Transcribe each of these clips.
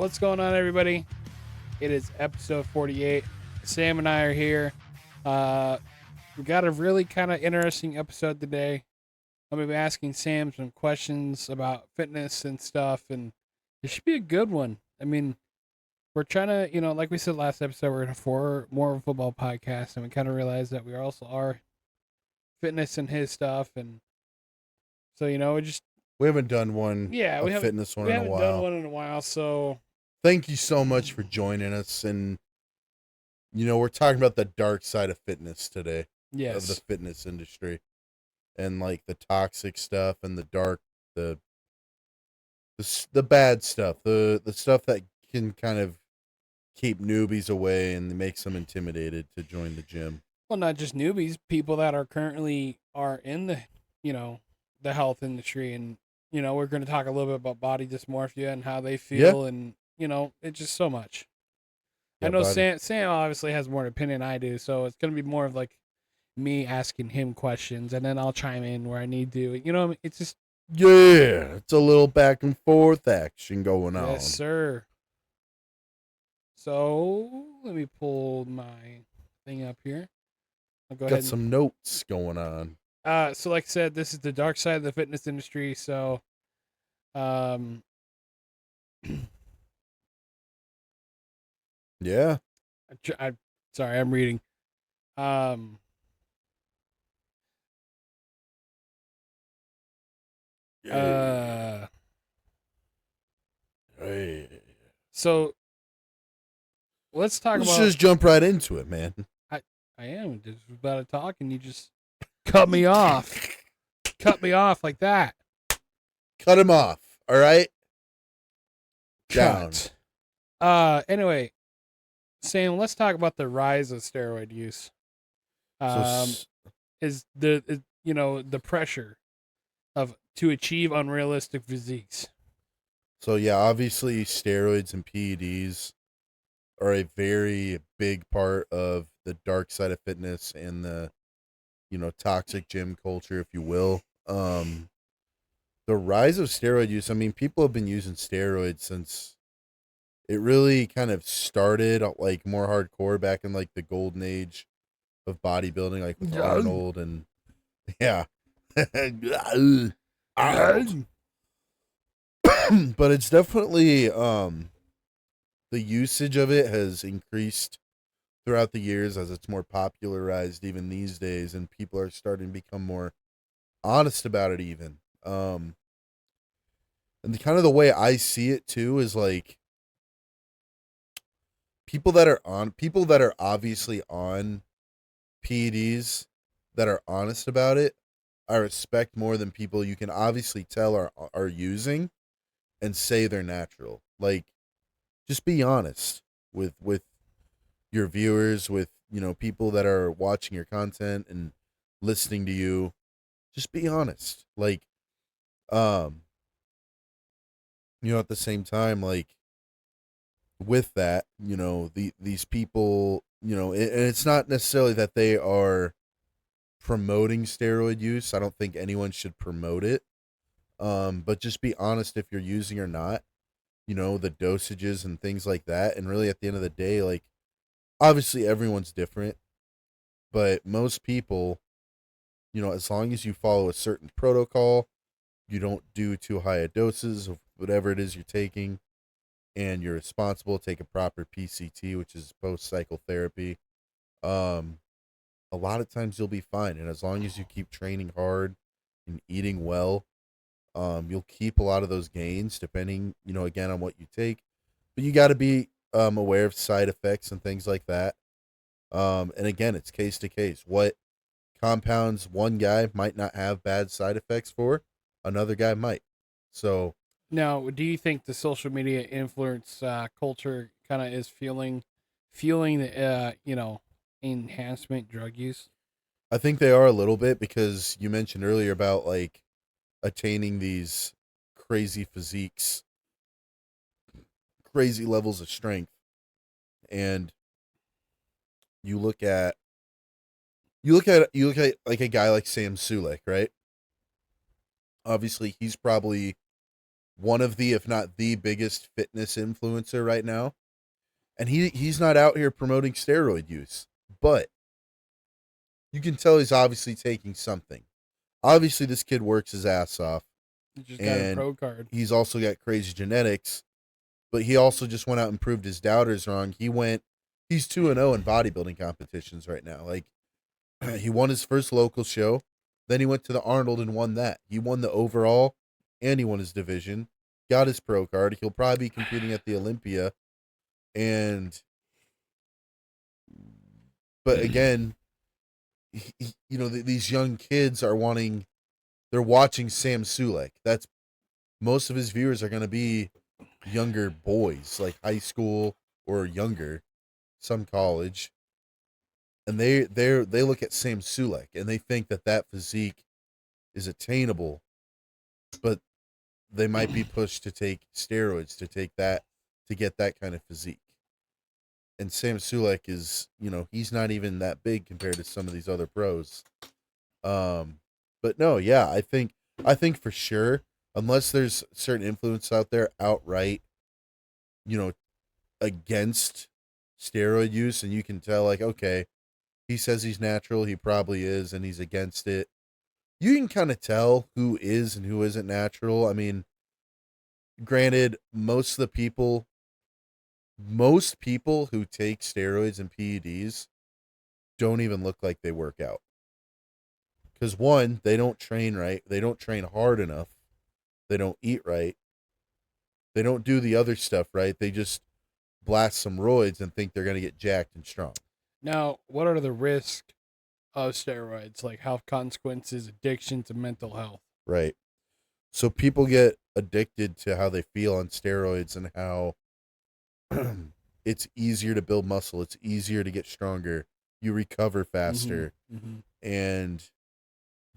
What's going on, everybody? It is episode 48. Sam and I are here. We got a really kind of interesting episode today. I'm going to be asking Sam some questions about fitness and stuff, and it should be a good one. I mean, we're trying to, like we said last episode, we're going to for more of a football podcast, and we kind of realized that we also are fitness and his stuff, and so, we haven't done one, yeah, a fitness one we in a haven't while. done one in a while, so Thank you so much for joining us. And, we're talking about the dark side of fitness today, yes. of the fitness industry, and like the toxic stuff and the dark, the bad stuff, the stuff that can kind of keep newbies away and makes them intimidated to join the gym. Well, not just newbies, people that are currently in the, the health industry. And, we're going to talk a little bit about body dysmorphia and how they feel. Yeah. And, it's just so much. Yeah, I know body. Sam obviously has more opinion than I do. So it's going to be more of like me asking him questions and then I'll chime in where I need to. It's just. Yeah, it's a little back and forth action going on. Yes, sir. So let me pull my thing up here. I'll go ahead. Got some notes going on. So like I said, this is the dark side of the fitness industry. So, Yeah. Sorry, I'm reading. Hey. So let's talk Let's about. just jump right into it, man. I am just about to talk, and you just cut me off. Cut me off like that. Cut him off. All right. Down. Cut. Anyway, Sam, let's talk about the rise of steroid use. Is the pressure to achieve unrealistic physiques. So yeah, obviously steroids and PEDs are a very big part of the dark side of fitness and the toxic gym culture, if you will. The rise of steroid use, I mean, people have been using steroids since it really kind of started like more hardcore back in like the golden age of bodybuilding, like with Arnold and yeah. Arnold. But it's definitely the usage of it has increased throughout the years as it's more popularized even these days, and people are starting to become more honest about it even. And kind of the way I see it too is like people that are obviously on PEDs that are honest about it, I respect more than people you can obviously tell are using and say they're natural. Like, just be honest with your viewers, with people that are watching your content and listening to you. Just be honest. Like, at the same time, like with that, these people, and it's not necessarily that they are promoting steroid use. I don't think anyone should promote it. But just be honest if you're using or not, the dosages and things like that. And really at the end of the day, like obviously everyone's different, but most people, as long as you follow a certain protocol, you don't do too high a doses of whatever it is you're taking, and you're responsible, take a proper PCT, which is post-cycle therapy. A lot of times you'll be fine. And as long as you keep training hard and eating well, you'll keep a lot of those gains depending, again, on what you take. But you got to be aware of side effects and things like that. And again, it's case to case. What compounds one guy might not have bad side effects for, another guy might. So now, do you think the social media influence culture kind of is fueling the enhancement drug use? I think they are a little bit, because you mentioned earlier about like attaining these crazy physiques, crazy levels of strength. And you look at like a guy like Sam Sulek, right? Obviously he's probably one of the, if not the biggest fitness influencer right now. And he's not out here promoting steroid use, but you can tell he's obviously taking something. Obviously, this kid works his ass off. He just got a pro card. He's also got crazy genetics, but he also just went out and proved his doubters wrong. He's 2-0 in bodybuilding competitions right now. Like, he won his first local show. Then he went to the Arnold and won that. He won the overall, and he won his division. Got his pro card. He'll probably be competing at the Olympia. But again, these young kids are they're watching Sam Sulek. That's most of his viewers are going to be younger boys, like high school or younger, some college. And they look at Sam Sulek and they think that physique is attainable, but they might be pushed to take steroids to get that kind of physique. And Sam Sulek is, he's not even that big compared to some of these other pros. But no, yeah, I think for sure, unless there's certain influence out there outright, against steroid use, and you can tell, like, okay, he says he's natural, he probably is, and he's against it. You can kind of tell who is and who isn't natural. I mean, granted, most people who take steroids and PEDs don't even look like they work out. Because one, they don't train right. They don't train hard enough. They don't eat right. They don't do the other stuff right. They just blast some roids and think they're going to get jacked and strong. Now, what are the risks of steroids? Like health consequences, addiction to mental health. Right. So people get addicted to how they feel on steroids and how it's easier to build muscle. It's easier to get stronger. You recover faster. Mm-hmm. And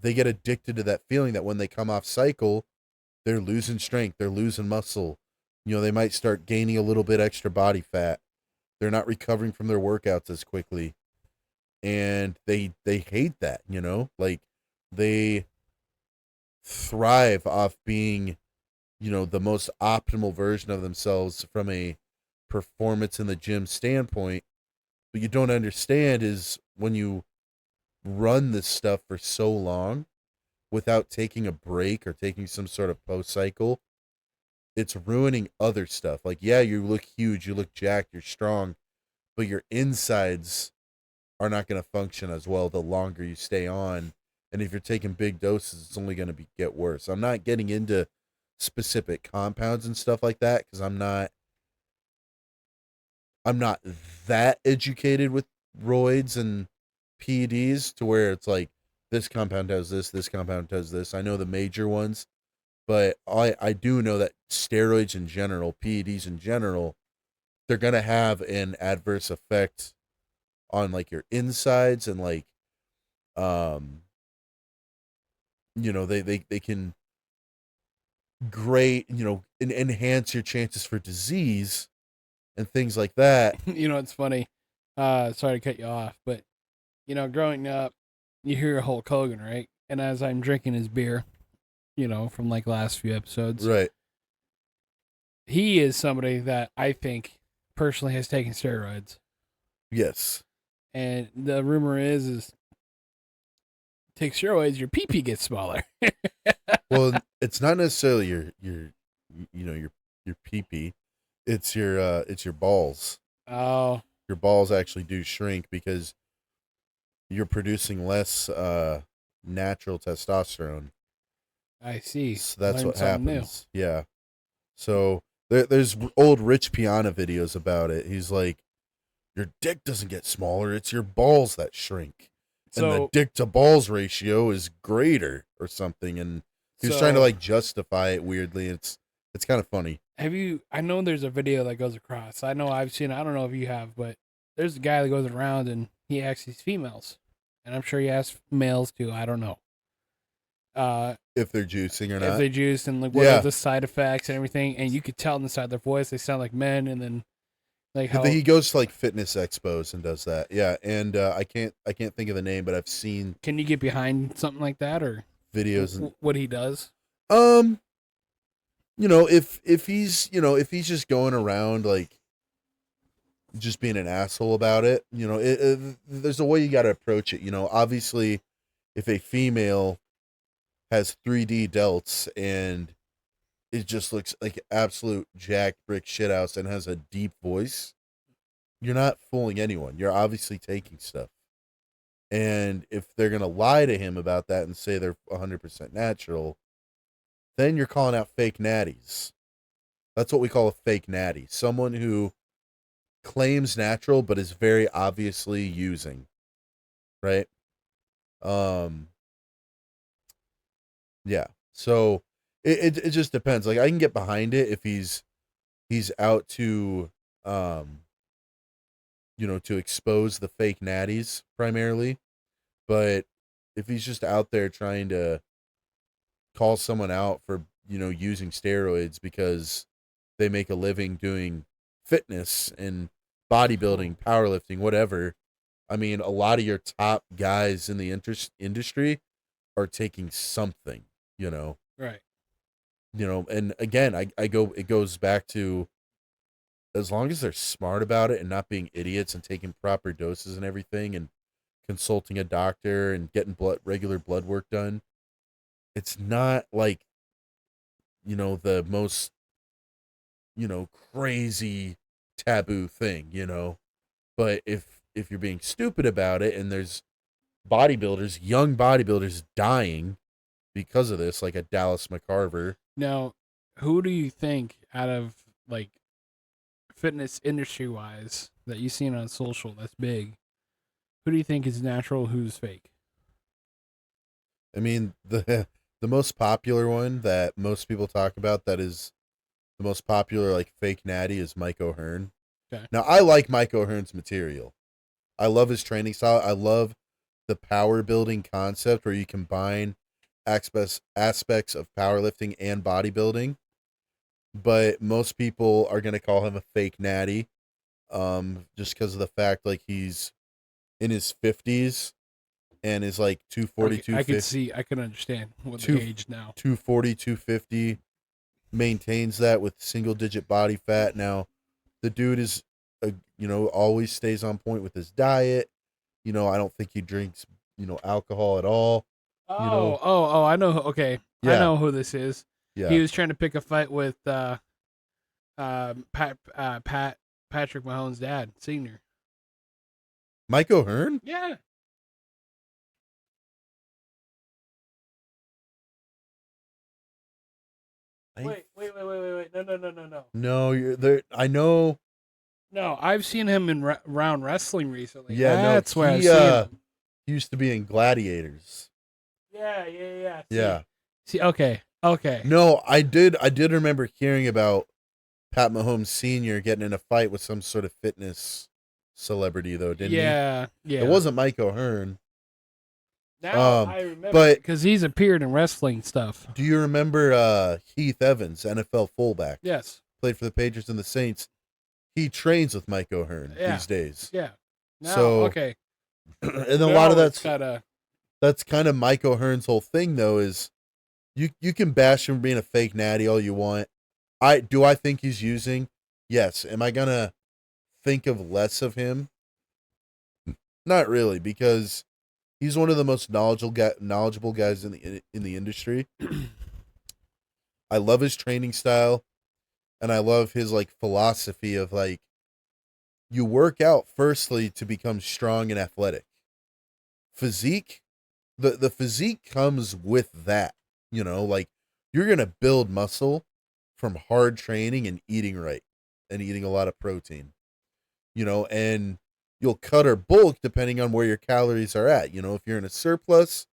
they get addicted to that feeling that when they come off cycle, they're losing strength. They're losing muscle. They might start gaining a little bit extra body fat. They're not recovering from their workouts as quickly. And they hate that, like they thrive off being, the most optimal version of themselves from a performance in the gym standpoint. What you don't understand is when you run this stuff for so long without taking a break or taking some sort of post cycle, it's ruining other stuff. Like, yeah, you look huge, you look jacked, you're strong, but your insides are not going to function as well the longer you stay on. And if you're taking big doses, it's only going to get worse. I'm not getting into specific compounds and stuff like that because I'm not that educated with roids and PEDs to where it's like this compound does this compound does this. I know the major ones, but I do know that steroids in general, PEDs in general, they're going to have an adverse effect on like your insides and like, they can enhance your chances for disease and things like that. It's funny. Sorry to cut you off, but growing up, you hear Hulk Hogan, right? And as I'm drinking his beer, from like last few episodes, right? He is somebody that I think personally has taken steroids. Yes. And the rumor is take steroids, your pee-pee gets smaller. Well, it's not necessarily your pee-pee. It's your balls. Oh. Your balls actually do shrink because you're producing less natural testosterone. I see. So that's what happens. New. Yeah. So there's old Rich Piana videos about it. He's like, your dick doesn't get smaller, it's your balls that shrink. And the dick to balls ratio is greater or something. And he was trying to like justify it weirdly. It's kind of funny. I know there's a video that goes across. I know I've seen it. I don't know if you have, but there's a guy that goes around and he asks these females. And I'm sure he asks males too. I don't know. If they're juicing or not. If they juice and like what are the side effects and everything. And you could tell inside their voice they sound like men, and then like how he goes to like fitness expos and does that. Yeah. And I can't think of the name, but I've seen. Can you get behind something like that or videos and what he does? if he's just going around like just being an asshole about it, there's a way you got to approach it. Obviously, if a female has 3D delts and it just looks like absolute jack brick shithouse and has a deep voice, you're not fooling anyone. You're obviously taking stuff. And if they're going to lie to him about that and say they're 100% natural, then you're calling out fake natties. That's what we call a fake natty. Someone who claims natural but is very obviously using. Right? Yeah. So it just depends. Like I can get behind it if he's out to to expose the fake natties primarily. But if he's just out there trying to call someone out for, using steroids because they make a living doing fitness and bodybuilding, powerlifting, whatever. I mean, a lot of your top guys in the industry are taking something, Right. And again, it goes back to, as long as they're smart about it and not being idiots and taking proper doses and everything and consulting a doctor and getting regular blood work done, it's not like, the most, crazy taboo thing, but if you're being stupid about it and there's young bodybuilders dying because of this, like a Dallas McCarver. Now, who do you think out of like fitness industry wise that you've seen on social that's big, who do you think is natural, who's fake? I mean, the most popular one that most people talk about that is the most popular like fake natty is Mike O'Hearn. Okay. Now I like Mike O'Hearn's material. I love his training style. I love the power building concept where you combine aspects of powerlifting and bodybuilding. But most people are going to call him a fake natty, just because of the fact like he's in his 50s and is like 240, Okay, I can understand with the age now. 240, 250, maintains that with single digit body fat. Now, the dude is, always stays on point with his diet. I don't think he drinks, alcohol at all. I know. Okay, Yeah. I know who this is. Yeah. He was trying to pick a fight with Patrick Mahomes' dad, senior. Mike O'Hearn? Yeah. Wait. No. No, you're there. I know. No, I've seen him in round wrestling recently. Yeah, that's no, where I've seen him. He used to be in Gladiators. Yeah. See, okay. No, I did remember hearing about Pat Mahomes Sr. getting in a fight with some sort of fitness celebrity, though, didn't he? Yeah. It wasn't Mike O'Hearn. Now I remember, but because he's appeared in wrestling stuff. Do you remember Heath Evans, NFL fullback? Yes. Played for the Patriots and the Saints. He trains with Mike O'Hearn these days. Yeah. Now, so okay. And a lot of that's kind of Mike O'Hearn's whole thing, though, is you can bash him for being a fake natty all you want. I think he's using? Yes. Am I gonna think of less of him? Not really, because he's one of the most knowledgeable guys in the industry. I love his training style, and I love his like philosophy of like, you work out firstly to become strong and athletic. Physique, the physique comes with that, like you're going to build muscle from hard training and eating right and eating a lot of protein, and you'll cut or bulk depending on where your calories are at. If you're in a surplus,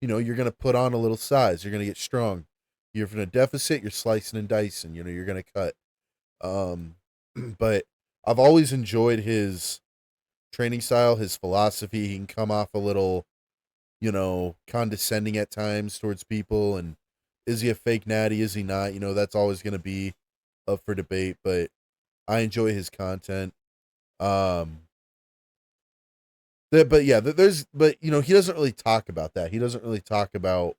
you're going to put on a little size, you're going to get strong. You're in a deficit, you're slicing and dicing, you're going to cut. But I've always enjoyed his training style, his philosophy. He can come off a little, condescending at times towards people. And is he a fake natty? Is he not? That's always going to be up for debate, but I enjoy his content. But he doesn't really talk about that. He doesn't really talk about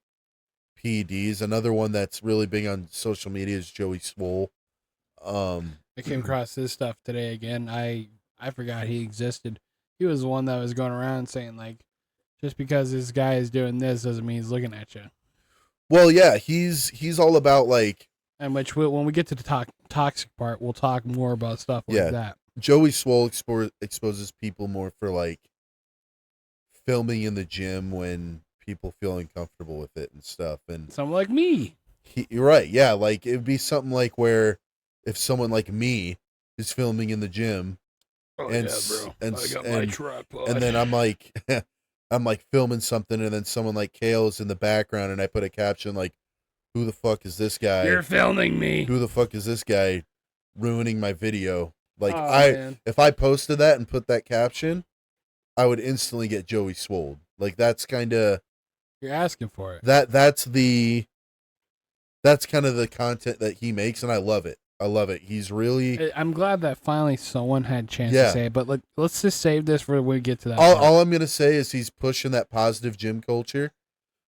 PEDs. Another one that's really big on social media is Joey Swole. I came across his stuff today again. I forgot he existed. He was the one that was going around saying, like, just because this guy is doing this doesn't mean he's looking at you. Well, yeah, he's all about, like... And which when we get to the toxic part, we'll talk more about stuff like that. Joey Swole exposes people more for, like, filming in the gym when people feel uncomfortable with it and stuff. And someone like me. You're right, yeah. Like, it'd be something like where if someone like me is filming in the gym... Oh, and, yeah, bro. And I got my tripod. And then I'm like... I'm like filming something, and then someone like Kale is in the background, and I put a caption like, "Who the fuck is this guy? You're filming me. Who the fuck is this guy ruining my video?" Like, man. If I posted that and put that caption, I would instantly get Joey Swolled. Like, that's kind of... You're asking for it. That's kind of the content that he makes, and I love it. I love it. He's really... I'm glad that finally someone had a chance to say it, but let's just save this for when we get to that. All I'm going to say is he's pushing that positive gym culture,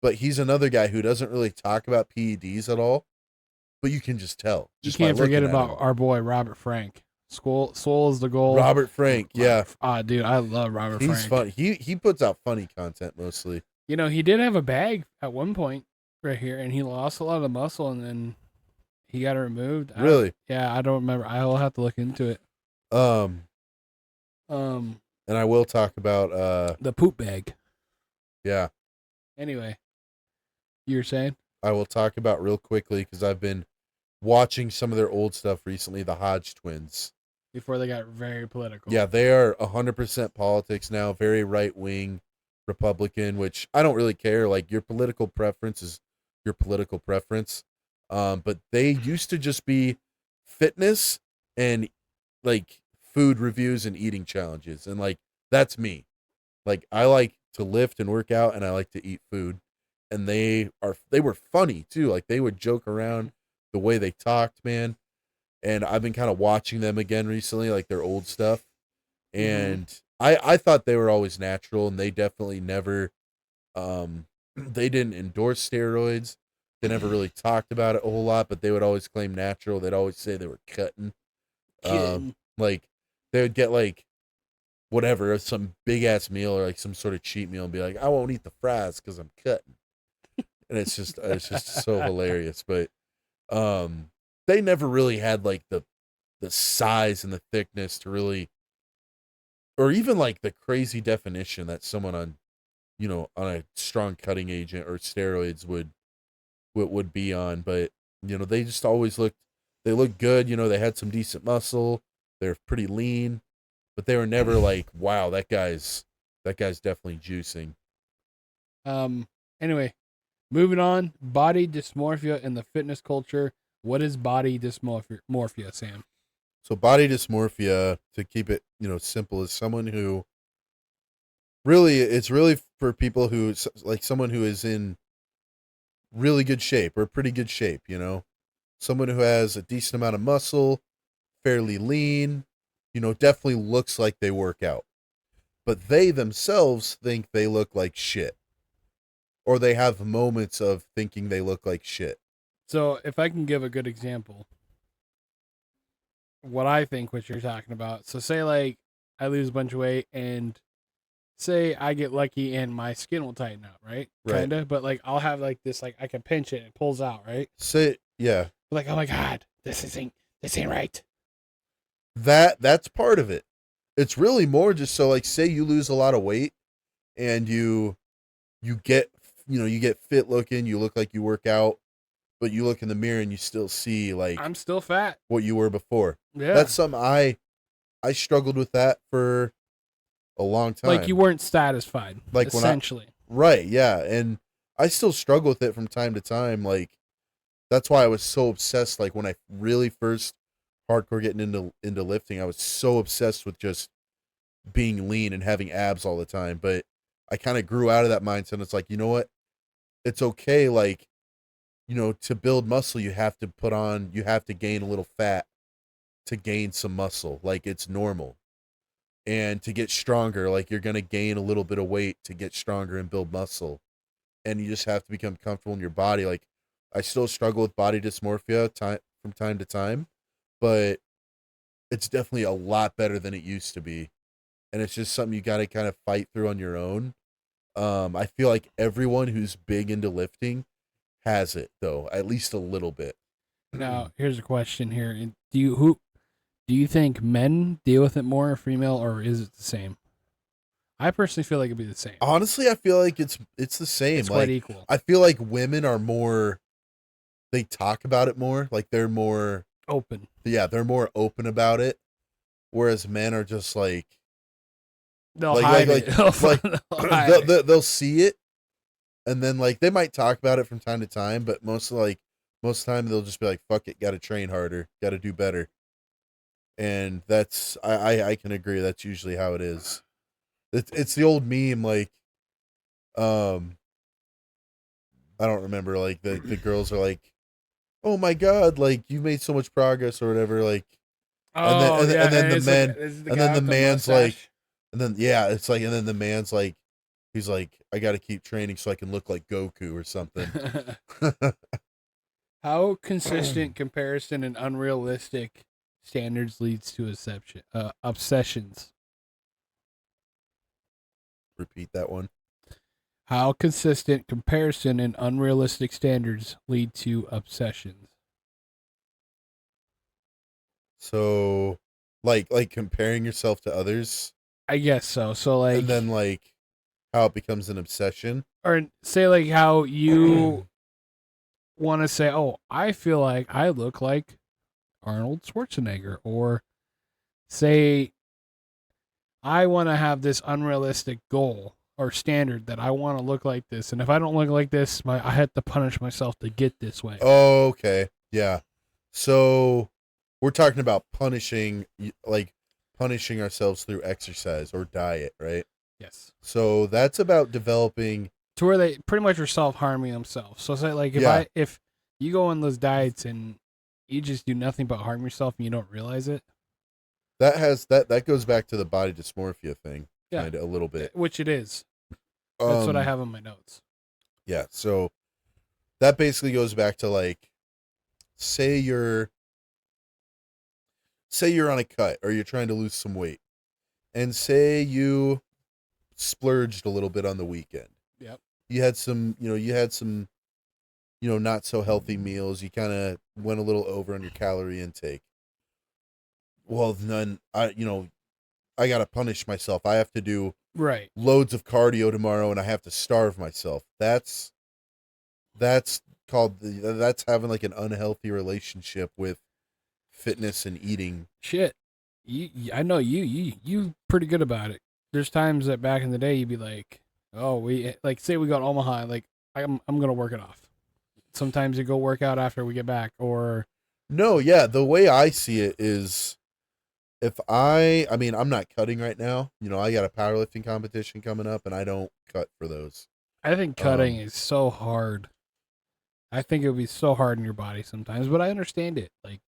but he's another guy who doesn't really talk about PEDs at all, but you can just tell. You can't forget about our boy, Robert Frank. Swole is the goal. Robert Frank, yeah. Dude, I love Robert Frank. He's fun. He puts out funny content mostly. You know, he did have a bag at one point right here, and he lost a lot of muscle, and then... he got it removed. Really? I don't remember. I'll have to look into it. And I will talk about the poop bag. Yeah. Anyway, you were saying? I will talk about real quickly because I've been watching some of their old stuff recently. The Hodge twins. Before they got very political. Yeah, they are 100% politics now. Very right wing Republican, which I don't really care. Like, your political preference is your political preference. But they used to just be fitness and like food reviews and eating challenges. And like, that's me. Like, I like to lift and work out, and I like to eat food. And they were funny too. Like, they would joke around the way they talked, man. And I've been kind of watching them again recently, like their old stuff. And I thought they were always natural, and they definitely never, they didn't endorse steroids. They never really talked about it a whole lot, but they would always claim natural. They'd always say they were cutting. Like, they would get like whatever, some big ass meal or like some sort of cheat meal and be like, "I won't eat the fries because I'm cutting." And it's just so hilarious. But they never really had like the size and the thickness to really, or even like the crazy definition that someone on a strong cutting agent or steroids would be on. But they just always looked good. They had some decent muscle, they're pretty lean, but they were never like, wow, that guy's definitely juicing. Anyway, moving on. Body dysmorphia in the fitness culture. What is body dysmorphia, Sam? So body dysmorphia, to keep it simple, is someone who it's really for people who, like, someone who is in really good shape or pretty good shape, someone who has a decent amount of muscle, fairly lean, definitely looks like they work out, but they themselves think they look like shit, or they have moments of thinking they look like shit. So if I can give a good example, what I think what you're talking about. So say like I lose a bunch of weight and say I get lucky and my skin will tighten up, right? Kinda, but like I'll have like this, like I can pinch it and it pulls out, right? Yeah. Like, oh my God, this ain't right. That's part of it. It's really more just so, like, say you lose a lot of weight and you get fit looking, you look like you work out, but you look in the mirror and you still see like I'm still fat. What you were before. Yeah. That's something I struggled with that for a long time. Like you weren't satisfied, like essentially. Right, yeah. And I still struggle with it from time to time. Like, that's why I was so obsessed. Like, when I really first hardcore getting into lifting, I was so obsessed with just being lean and having abs all the time. But I kind of grew out of that mindset. It's like, you know what? It's okay. Like, to build muscle, you have to gain a little fat to gain some muscle. Like, it's normal. And to get stronger, like, you're going to gain a little bit of weight to get stronger and build muscle. and you just have to become comfortable in your body. Like, I still struggle with body dysmorphia from time to time, but it's definitely a lot better than it used to be. And it's just something you got to kind of fight through on your own. I feel like everyone who's big into lifting has it, though, at least a little bit. Now, here's a question here. Do you think men deal with it more, or female, or is it the same? I personally feel like it'd be the same. Honestly, I feel like it's the same. It's like, quite equal. I feel like women are more, they talk about it more. Like, they're more open. Yeah, they're more open about it. Whereas men are just like, they'll hide it. They'll see it, and then like they might talk about it from time to time, but most of the time they'll just be like, "Fuck it, got to train harder, got to do better." And that's I can agree. That's usually how it is. It's the old meme, like, I don't remember, like the girls are like, "Oh my god, like you made so much progress" or whatever, like. And then the man's like, and then it's like, and then the man's like, he's like, I got to keep training so I can look like Goku or something. How consistent comparison and unrealistic standards leads to obsessions? Repeat that one. How consistent comparison and unrealistic standards lead to obsessions? So, like comparing yourself to others? I guess so. So, like... And then, like, how it becomes an obsession? Or say, like, how you want to say, oh, I feel like I look like Arnold Schwarzenegger. Or say, I want to have this unrealistic goal or standard that I want to look like this. And if I don't look like this, I have to punish myself to get this way. Oh, okay. Yeah. So... we're talking about punishing ourselves through exercise or diet, right? Yes. So that's about developing to where they pretty much are self-harming themselves. So say like if you go on those diets and you just do nothing but harm yourself and you don't realize it. That goes back to the body dysmorphia thing, kind of a little bit. Which it is. That's what I have in my notes. Yeah, so that basically goes back to like, say you're on a cut or you're trying to lose some weight, and say you splurged a little bit on the weekend. Yep. You had some not so healthy meals. You kind of went a little over on your calorie intake. Well, then I got to punish myself. I have to do loads of cardio tomorrow and I have to starve myself. That's having like an unhealthy relationship with fitness and eating. Shit. I know you pretty good about it. There's times that back in the day you'd be like, oh, say we got Omaha, like I'm gonna work it off. Sometimes you go work out after we get back, or no, yeah. The way I see it is, if I mean, I'm not cutting right now. I got a powerlifting competition coming up, and I don't cut for those. I think cutting is so hard. I think it would be so hard in your body sometimes, but I understand it. Like,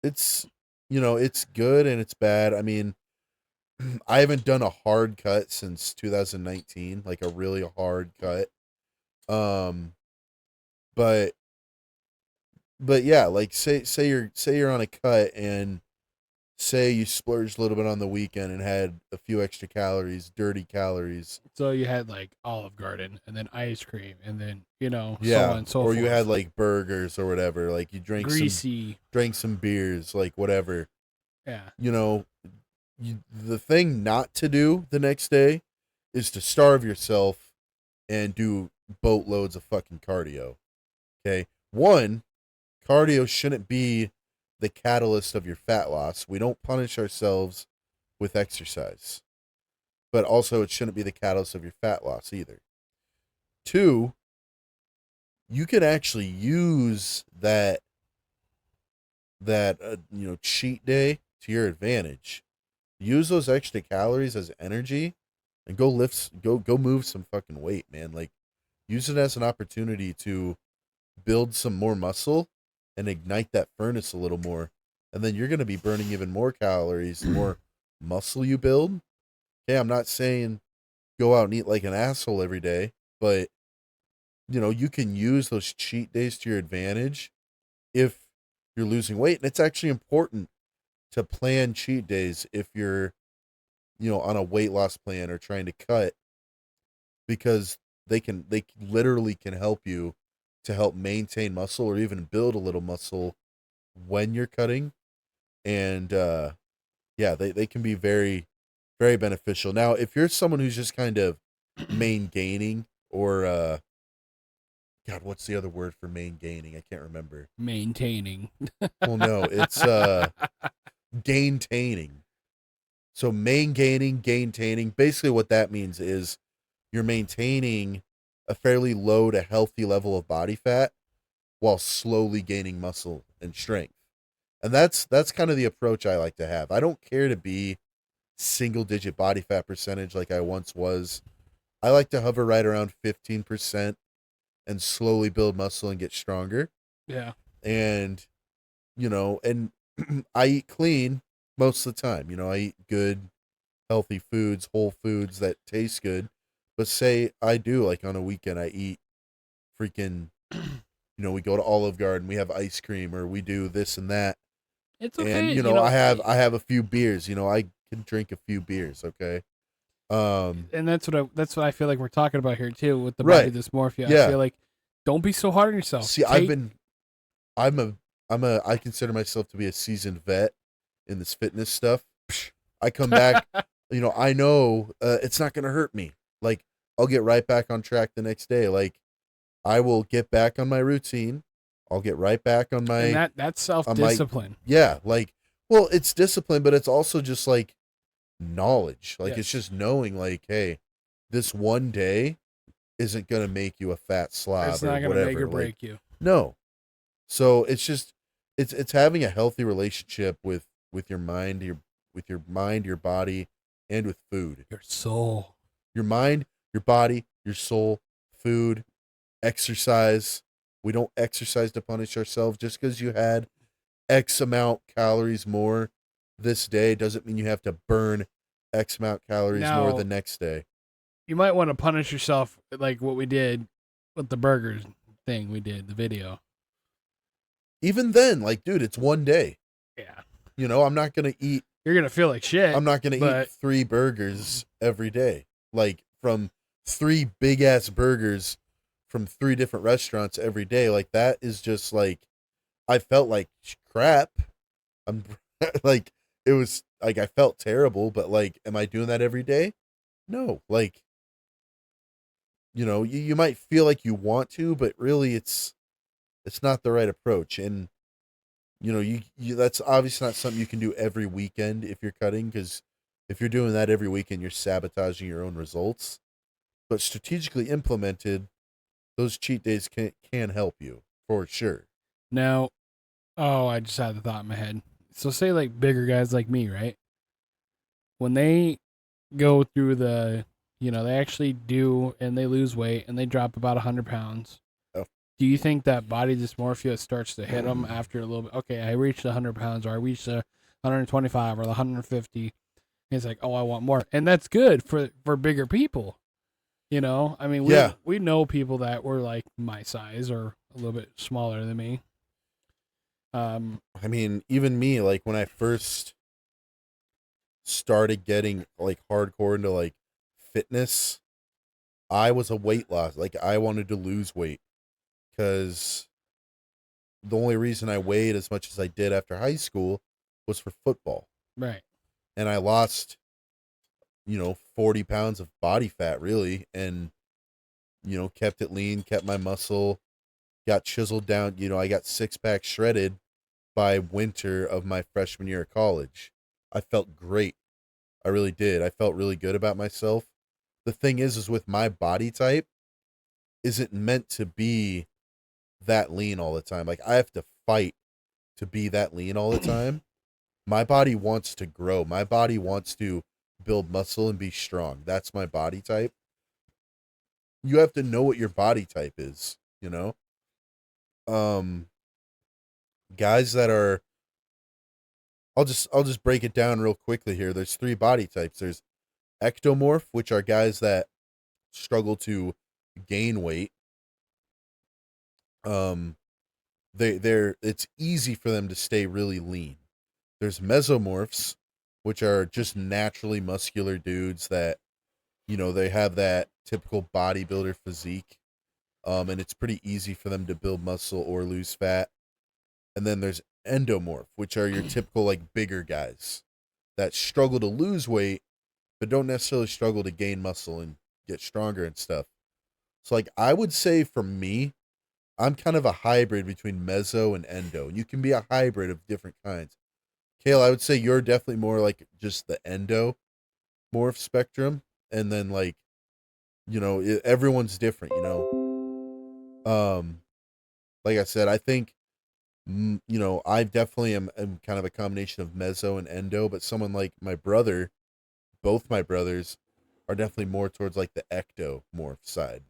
it's it's good and it's bad. I mean, I haven't done a hard cut since 2019, like a really hard cut. But yeah, like say you're on a cut and say you splurged a little bit on the weekend and had a few extra calories, dirty calories. So you had like Olive Garden and then ice cream and then, so on and so or forth. You had like burgers or whatever. Like you drank some beers, like whatever. Yeah. The thing not to do the next day is to starve yourself and do boatloads of fucking cardio. Okay. One, cardio shouldn't be the catalyst of your fat loss. We don't punish ourselves with exercise, but also it shouldn't be the catalyst of your fat loss either. Two, you can actually use that cheat day to your advantage. Use those extra calories as energy and go move some fucking weight, man. Like, use it as an opportunity to build some more muscle and ignite that furnace a little more. And then you're going to be burning even more calories the more muscle you build. Okay, I'm not saying go out and eat like an asshole every day, but you can use those cheat days to your advantage if you're losing weight. And it's actually important to plan cheat days if you're, on a weight loss plan or trying to cut, because they literally can help you to help maintain muscle or even build a little muscle when you're cutting. And yeah, they can be very, very beneficial. Now, if you're someone who's just kind of main gaining, or God, what's the other word for main gaining? I can't remember. Maintaining. Well, no, it's gaintaining. So gaintaining. Basically what that means is you're maintaining a fairly low to healthy level of body fat while slowly gaining muscle and strength. And that's kind of the approach I like to have. I don't care to be single digit body fat percentage like I once was. I like to hover right around 15% and slowly build muscle and get stronger. Yeah. And, and I eat clean most of the time. I eat good, healthy foods, whole foods that taste good. But say I do, like on a weekend, I eat freaking, we go to Olive Garden, we have ice cream, or we do this and that. It's okay. And, I have a few beers, I can drink a few beers. Okay. And that's what I feel like we're talking about here too with the Right. body dysmorphia. Yeah. I feel like don't be so hard on yourself. See, I consider myself to be a seasoned vet in this fitness stuff. I come back, I know it's not going to hurt me. Like, I'll get right back on track the next day. Like, I will get back on my routine. I'll get right back on my... And that's self-discipline. Yeah, like, well, it's discipline, but it's also just, like, knowledge. Like, Yes. It's just knowing, like, hey, this one day isn't going to make you a fat slob or whatever. It's not going to make or break you. No. So, it's just... It's having a healthy relationship with your mind, your body, and with food. Your soul. Your mind, your body, your soul, food, exercise. We don't exercise to punish ourselves. Just because you had X amount calories more this day doesn't mean you have to burn X amount calories more the next day. You might want to punish yourself like what we did with the burgers thing we did, the video. Even then, like, dude, it's one day. Yeah. I'm not going to eat. You're going to feel like shit. I'm not going to eat 3 burgers every day. Like, from 3 big ass burgers from 3 different restaurants every day. Like, that is just like, I felt like crap. I'm like, it was like, I felt terrible, but like, am I doing that every day? No. Like, you might feel like you want to, but really it's not the right approach. And, you that's obviously not something you can do every weekend if you're cutting, because if you're doing that every weekend, you're sabotaging your own results. But strategically implemented, those cheat days can help you for sure. Now, I just had the thought in my head. So say like bigger guys like me, right? When they go through they actually do, and they lose weight and they drop about 100 pounds. Oh. Do you think that body dysmorphia starts to hit them after a little bit? Okay, I reached 100 pounds, or I reached 125 or 150. And it's like, oh, I want more. And that's good for bigger people. I mean, we know people that were like my size or a little bit smaller than me. I mean, even me, like when I first started getting like hardcore into like fitness, I was a weight loss. Like, I wanted to lose weight because the only reason I weighed as much as I did after high school was for football. Right. And I lost, 40 pounds of body fat really. And, kept it lean, kept my muscle, got chiseled down. I got 6-pack shredded by winter of my freshman year of college. I felt great. I really did. I felt really good about myself. The thing is with my body type, isn't meant to be that lean all the time. Like, I have to fight to be that lean all the time. My body wants to grow. My body wants to build muscle and be strong. That's my body type. You have to know what your body type is, guys that are, I'll just break it down real quickly here. There's 3 body types. There's ectomorph, which are guys that struggle to gain weight. um they're it's easy for them to stay really lean. There's mesomorphs, which are just naturally muscular dudes that, they have that typical bodybuilder physique. And it's pretty easy for them to build muscle or lose fat. And then there's endomorph, which are your typical like bigger guys that struggle to lose weight, but don't necessarily struggle to gain muscle and get stronger and stuff. So like I would say for me, I'm kind of a hybrid between meso and endo. You can be a hybrid of different kinds. Kale, I would say you're definitely more like just the endomorph spectrum, and then like everyone's different. Like I said, I think I definitely am kind of a combination of meso and endo, but someone like my brother, both my brothers, are definitely more towards like the ectomorph side.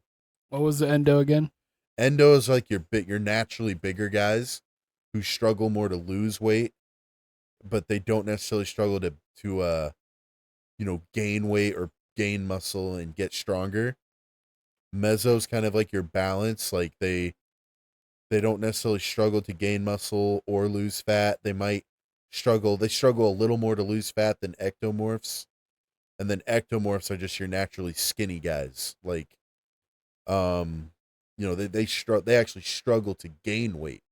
What was the endo again? Endo is like your naturally bigger guys who struggle more to lose weight, but they don't necessarily struggle to gain weight or gain muscle and get stronger. Meso's kind of like your balance, like they don't necessarily struggle to gain muscle or lose fat. They struggle a little more to lose fat than ectomorphs. And then ectomorphs are just your naturally skinny guys. Like they actually struggle to gain weight.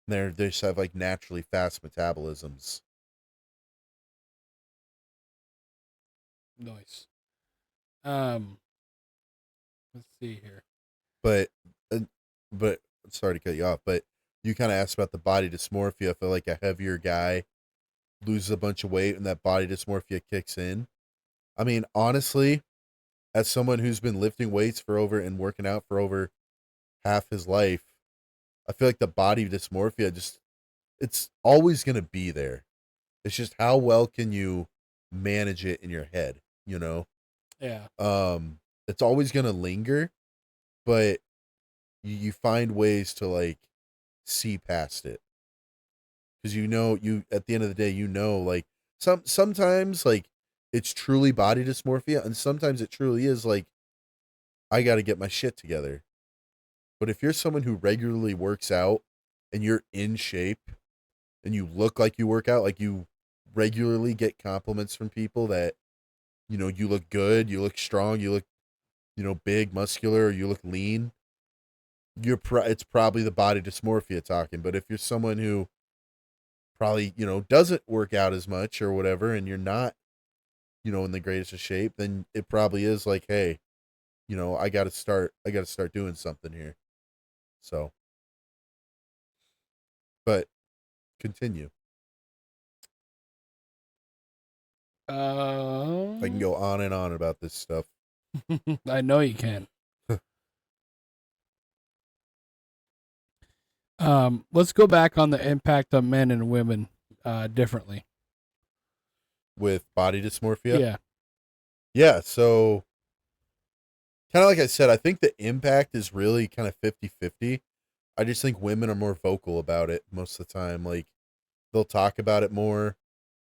They just have like naturally fast metabolisms. Nice. Let's see here. But but sorry to cut you off, but you kind of asked about the body dysmorphia. I feel like a heavier guy loses a bunch of weight and that body dysmorphia kicks in. I mean, honestly, as someone who's been lifting weights for over and working out for over half his life, I feel like the body dysmorphia it's always going to be there. It's just how well can you manage it in your head, Yeah. It's always going to linger, but you find ways to like see past it. Cuz you at the end of the day, like sometimes like it's truly body dysmorphia and sometimes it truly is like I got to get my shit together. But if you're someone who regularly works out and you're in shape and you look like you work out, like you regularly get compliments from people that, you look good, you look strong, you look, big, muscular, you look lean, it's probably the body dysmorphia talking. But if you're someone who probably, doesn't work out as much or whatever, and you're not, in the greatest of shape, then it probably is like, hey, I got to start doing something here. So, but continue. I can go on and on about this stuff. I know you can. Let's go back on the impact on men and women differently. With body dysmorphia? Yeah. Yeah, so kind of like I said, I think the impact is really kind of 50-50. I just think women are more vocal about it most of the time. Like they'll talk about it more.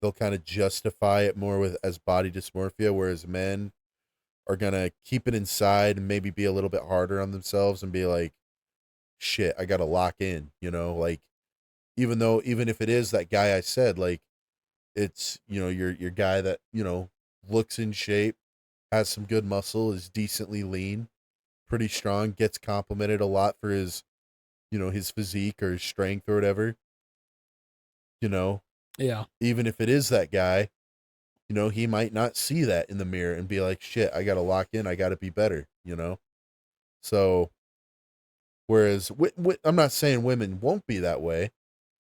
They'll kind of justify it more as body dysmorphia, whereas men are going to keep it inside and maybe be a little bit harder on themselves and be like, shit, I got to lock in, like even if it is that guy I said, like it's, your guy that, looks in shape, has some good muscle, is decently lean, pretty strong, gets complimented a lot for his, his physique or his strength or whatever, Yeah. even if it is that guy, he might not see that in the mirror and be like, shit, I got to lock in. I got to be better, So, whereas I'm not saying women won't be that way,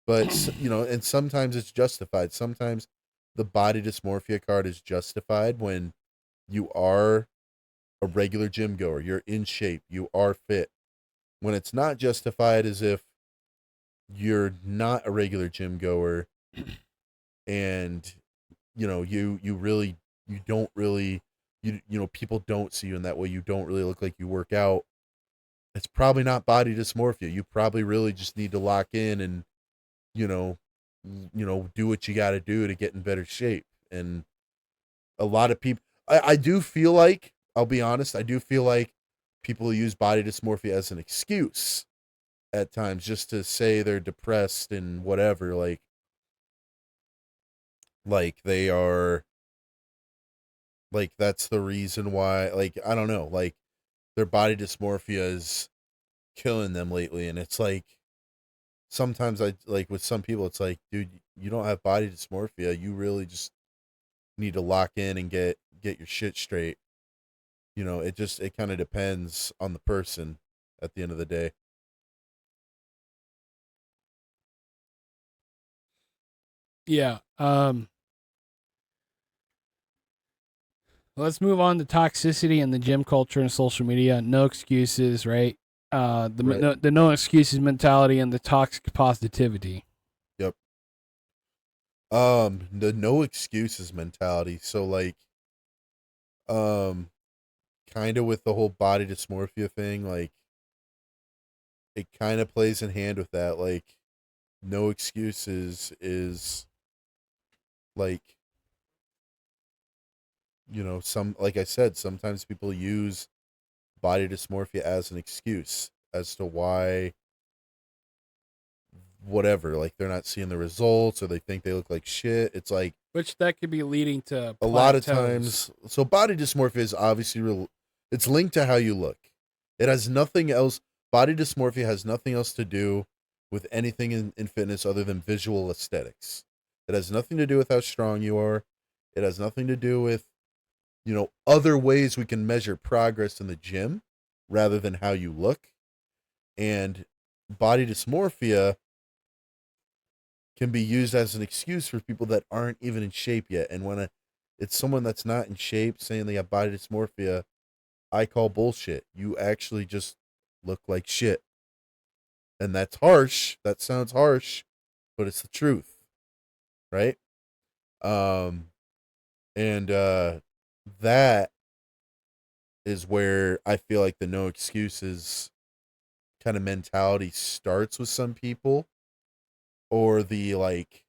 but, and sometimes it's justified. Sometimes the body dysmorphia card is justified when you are a regular gym goer, you're in shape, you are fit. When it's not justified is if you're not a regular gym goer and you don't really people don't see you in that way, you don't really look like you work out. It's probably not body dysmorphia. You probably really just need to lock in and you know do what you got to do to get in better shape. And a lot of people, I do feel like, I'll be honest, I do feel like people use body dysmorphia as an excuse at times just to say they're depressed and whatever, like they are, like that's the reason why, like I don't know, like their body dysmorphia is killing them lately, and it's like sometimes I like with some people it's like, dude, you don't have body dysmorphia, you really just need to lock in and get your shit straight. It kind of depends on the person at the end of the day. Yeah. Let's move on to toxicity and the gym culture and social media. No excuses, right? Right. The no excuses mentality and the toxic positivity. Yep. The no excuses mentality. So like, um, kind of with the whole body dysmorphia thing, like it kind of plays in hand with that. Like, no excuses is like, like I said, sometimes people use body dysmorphia as an excuse as to why whatever, like they're not seeing the results or they think they look like shit. It's like Which that could be leading to a lot of plateaus. times, so body dysmorphia is obviously it's linked to how you look. It has nothing else. Body dysmorphia has nothing else to do with anything in fitness other than visual aesthetics. It has nothing to do with how strong you are. It has nothing to do with, other ways we can measure progress in the gym rather than how you look. And body dysmorphia can be used as an excuse for people that aren't even in shape yet. And when it's someone that's not in shape saying they have body dysmorphia, I call bullshit. You actually just look like shit. And that's harsh. That sounds harsh, but it's the truth. Right? Um and that is where I feel like the no excuses kind of mentality starts with some people, or the like,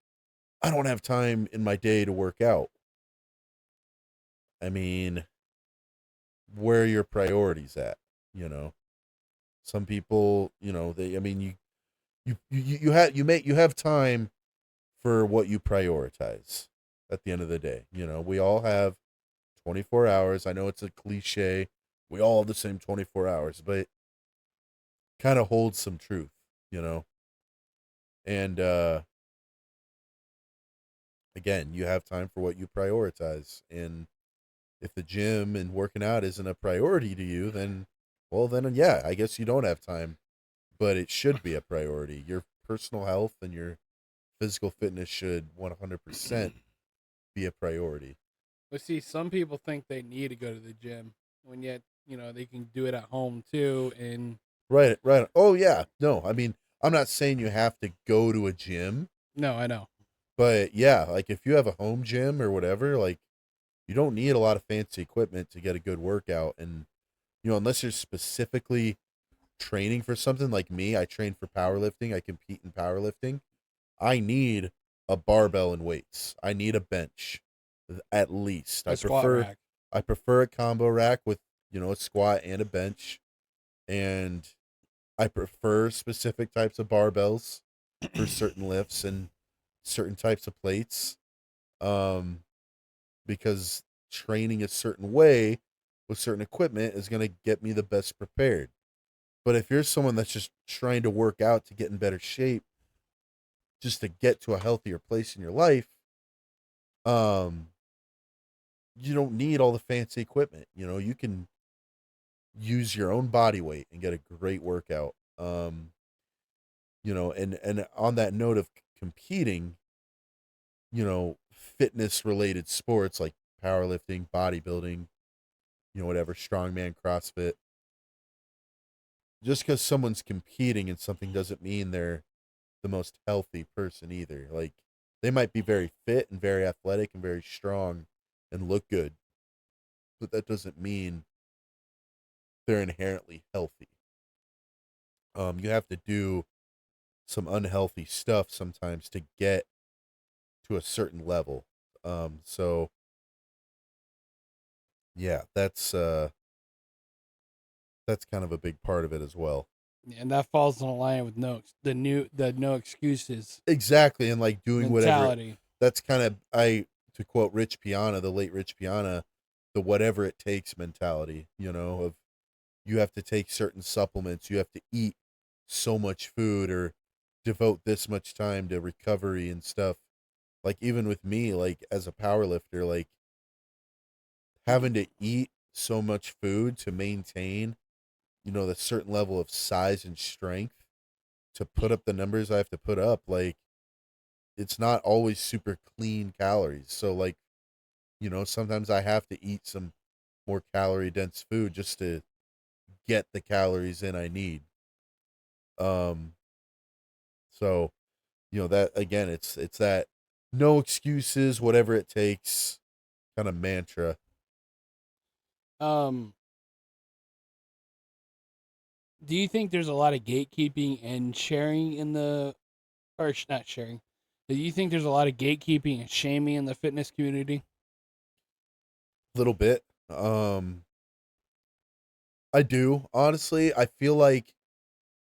I don't have time in my day to work out. I mean, where are your priorities at? You know, some people, I mean, you have time for what you prioritize at the end of the day. We all have 24 hours. I know it's a cliche. We all have the same 24 hours, but it kind of holds some truth, you know? And, again, you have time for what you prioritize. And if the gym and working out isn't a priority to you, then, well, then, yeah, I guess you don't have time, but it should be a priority. Your personal health and your physical fitness should 100% be a priority. But see, some people think they need to go to the gym when yet, they can do it at home too. And Right, right. Oh, yeah. No, I mean, I'm not saying you have to go to a gym, no, I know. but yeah, like if you have a home gym or whatever, like you don't need a lot of fancy equipment to get a good workout. And, unless you're specifically training for something like me, I train for powerlifting, I compete in powerlifting. I need a barbell and weights. I need a bench at least. A squat rack. I prefer a combo rack with, a squat and a bench. And I prefer specific types of barbells for certain lifts and certain types of plates. Because training a certain way with certain equipment is going to get me the best prepared. But if you're someone that's just trying to work out to get in better shape, just to get to a healthier place in your life, um, you don't need all the fancy equipment. You can use your own body weight and get a great workout. And on that note of competing, fitness related sports like powerlifting, bodybuilding, whatever, strongman, CrossFit. Just because someone's competing in something doesn't mean they're the most healthy person either. Like, they might be very fit and very athletic and very strong and look good, but that doesn't mean they're inherently healthy. You have to do some unhealthy stuff sometimes to get to a certain level. So yeah, that's kind of a big part of it as well. And that falls in line with the no excuses Exactly, and like doing whatever. mentality. That's kind of to quote Rich Piana, the late Rich Piana, the whatever it takes mentality. Of you have to take certain supplements, you have to eat so much food or devote this much time to recovery and stuff. Like even with me, like as a power lifter, like having to eat so much food to maintain, the certain level of size and strength to put up the numbers I have to put up, like it's not always super clean calories. So like, sometimes I have to eat some more calorie dense food just to get the calories in I need. Um so, that again, it's that no excuses, whatever it takes kind of mantra. Um, do you think there's a lot of gatekeeping and sharing in the, or not sharing? Do you think there's a lot of gatekeeping and shaming in the fitness community? A little bit. I do. Honestly, I feel like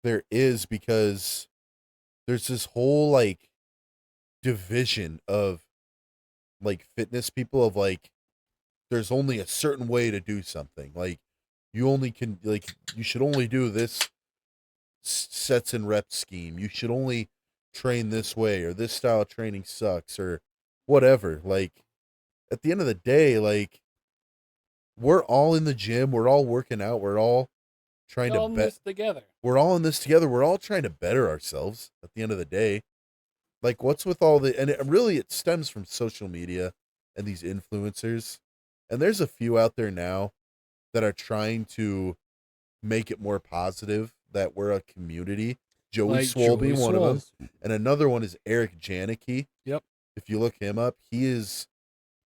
there is because there's this whole like division of like fitness people of like there's only a certain way to do something. Like you only can like you should only do this sets and reps scheme. You should only train this way or this style of training sucks or whatever. Like at the end of the day, like we're all in the gym, we're all working out, we're all trying We're to all in this together. we're all in this together. We're all trying to better ourselves at the end of the day. Like what's with all the and it stems from social media and these influencers. And there's a few out there now that are trying to make it more positive that we're a community. Joey Like Swole Joey being one of them. Swoles. And another one is Eric Janicki. Yep. If you look him up, he is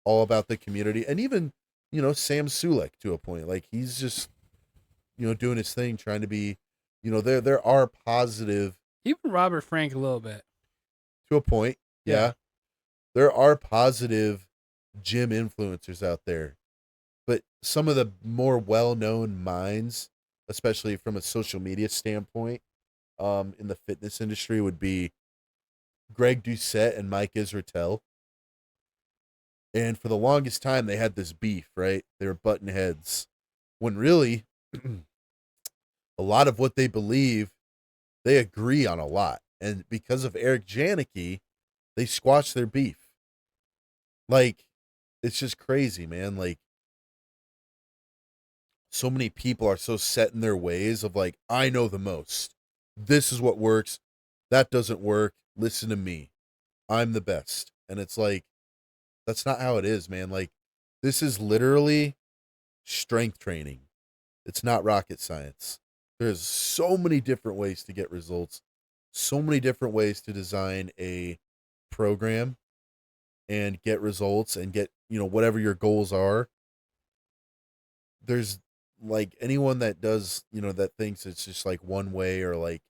all about the community. And even, Sam Sulek to a point. Like he's just, doing his thing, trying to be, there are positive Even Robert Frank a little bit. to a point. Yeah. There are positive gym influencers out there. But some of the more well-known minds, especially from a social media standpoint, in the fitness industry would be Greg Doucette and Mike Israetel. And for the longest time, they had this beef, right? They were button heads. When really, a lot of what they believe, they agree on a lot. And because of Eric Janicki, they squashed their beef. Like, it's just crazy, man. Like, so many people are so set in their ways of like, I know the most. This is what works. That doesn't work. Listen to me. I'm the best. And it's like, that's not how it is, man. Like, this is literally strength training. It's not rocket science. There's so many different ways to get results, so many different ways to design a program and get results and get, whatever your goals are. There's like anyone that does, that thinks it's just like one way or like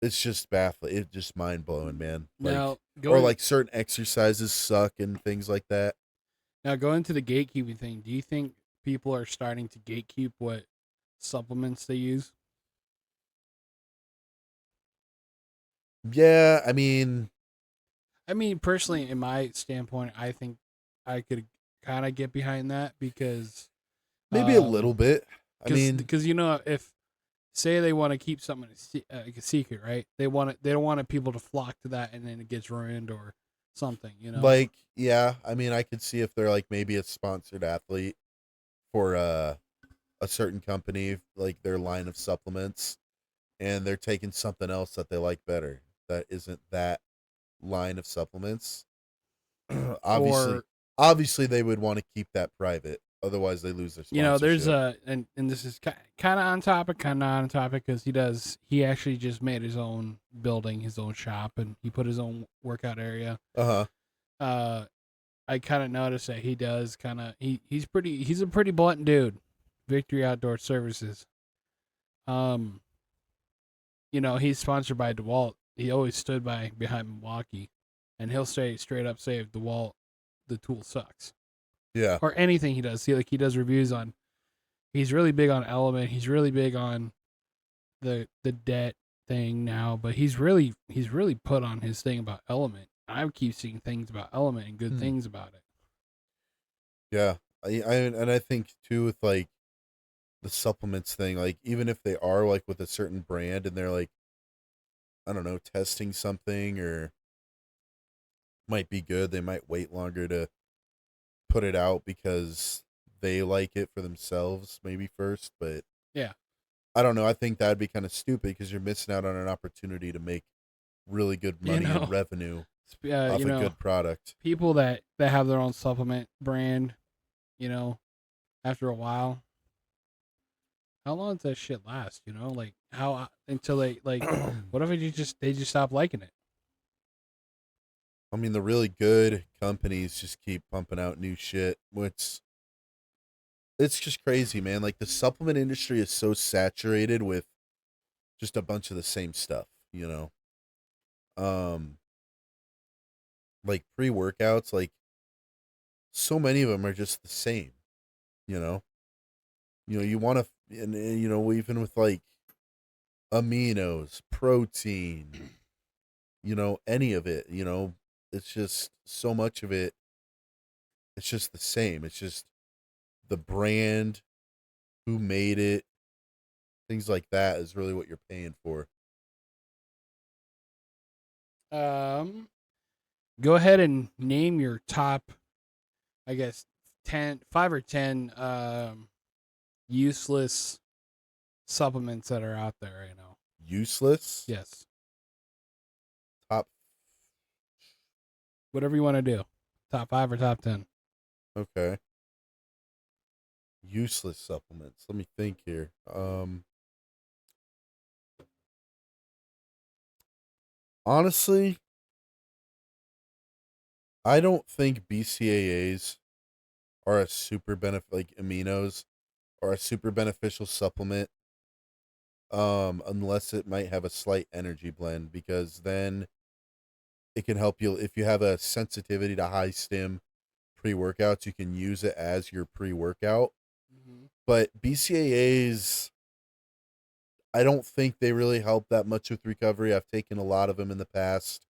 it's just baffling. It's just mind blowing, man. Like or like certain exercises suck and things like that. Now going to the gatekeeping thing, do you think people are starting to gatekeep what supplements they use? Yeah, I mean personally, in my standpoint, I think I could kind of get behind that because maybe a little bit. because if say they want to keep something like a secret, right? They don't want people to flock to that, and then it gets ruined or something. Like yeah, I could see if they're like maybe a sponsored athlete for a certain company, like their line of supplements, and they're taking something else that they like better that isn't that line of supplements. Obviously they would want to keep that private, otherwise they lose their sponsorship. There's and this is kind of on topic, kind of not on topic, because he actually just made his own building, his own shop, and he put his own workout area. I kind of noticed that he does kind of he's a pretty blunt dude. Victory Outdoor Services. He's sponsored by DeWalt. He always stood behind Milwaukee, and he'll say straight up say if DeWalt the tool sucks. Yeah. Or anything he does. He does reviews on. He's really big on Element. He's really big on the debt thing now, but he's really put on his thing about Element. I keep seeing things about Element and good things about it. Yeah, I think too with like the supplements thing, like even if they are like with a certain brand and they're like, I don't know, testing something or might be good, they might wait longer to put it out because they like it for themselves maybe first, but Yeah. I don't know. I think that'd be kind of stupid because you're missing out on an opportunity to make really good money and revenue off a good product. People that have their own supplement brand, after a while, how long does that shit last? Like how until they like, what if they just stop liking it? I mean, the really good companies just keep pumping out new shit, which it's just crazy, man. Like the supplement industry is so saturated with just a bunch of the same stuff, you know. Like pre-workouts, like so many of them are just the same, you know. You want to, and even with like aminos, protein, any of it, it's just so much of it. It's just the same. It's just the brand, who made it, things like that is really what you're paying for. Go ahead and name your top, I guess, 5 or 10 useless supplements that are out there right now. Useless? Yes. Top. Whatever you want to do. Top 5 or top 10. Okay. Useless supplements. Let me think here. Honestly, I don't think BCAAs are a super like aminos are a super beneficial supplement. Unless it might have a slight energy blend, because then it can help you if you have a sensitivity to high stim pre-workouts, you can use it as your pre-workout. Mm-hmm. But BCAAs, I don't think they really help that much with recovery. I've taken a lot of them in the past.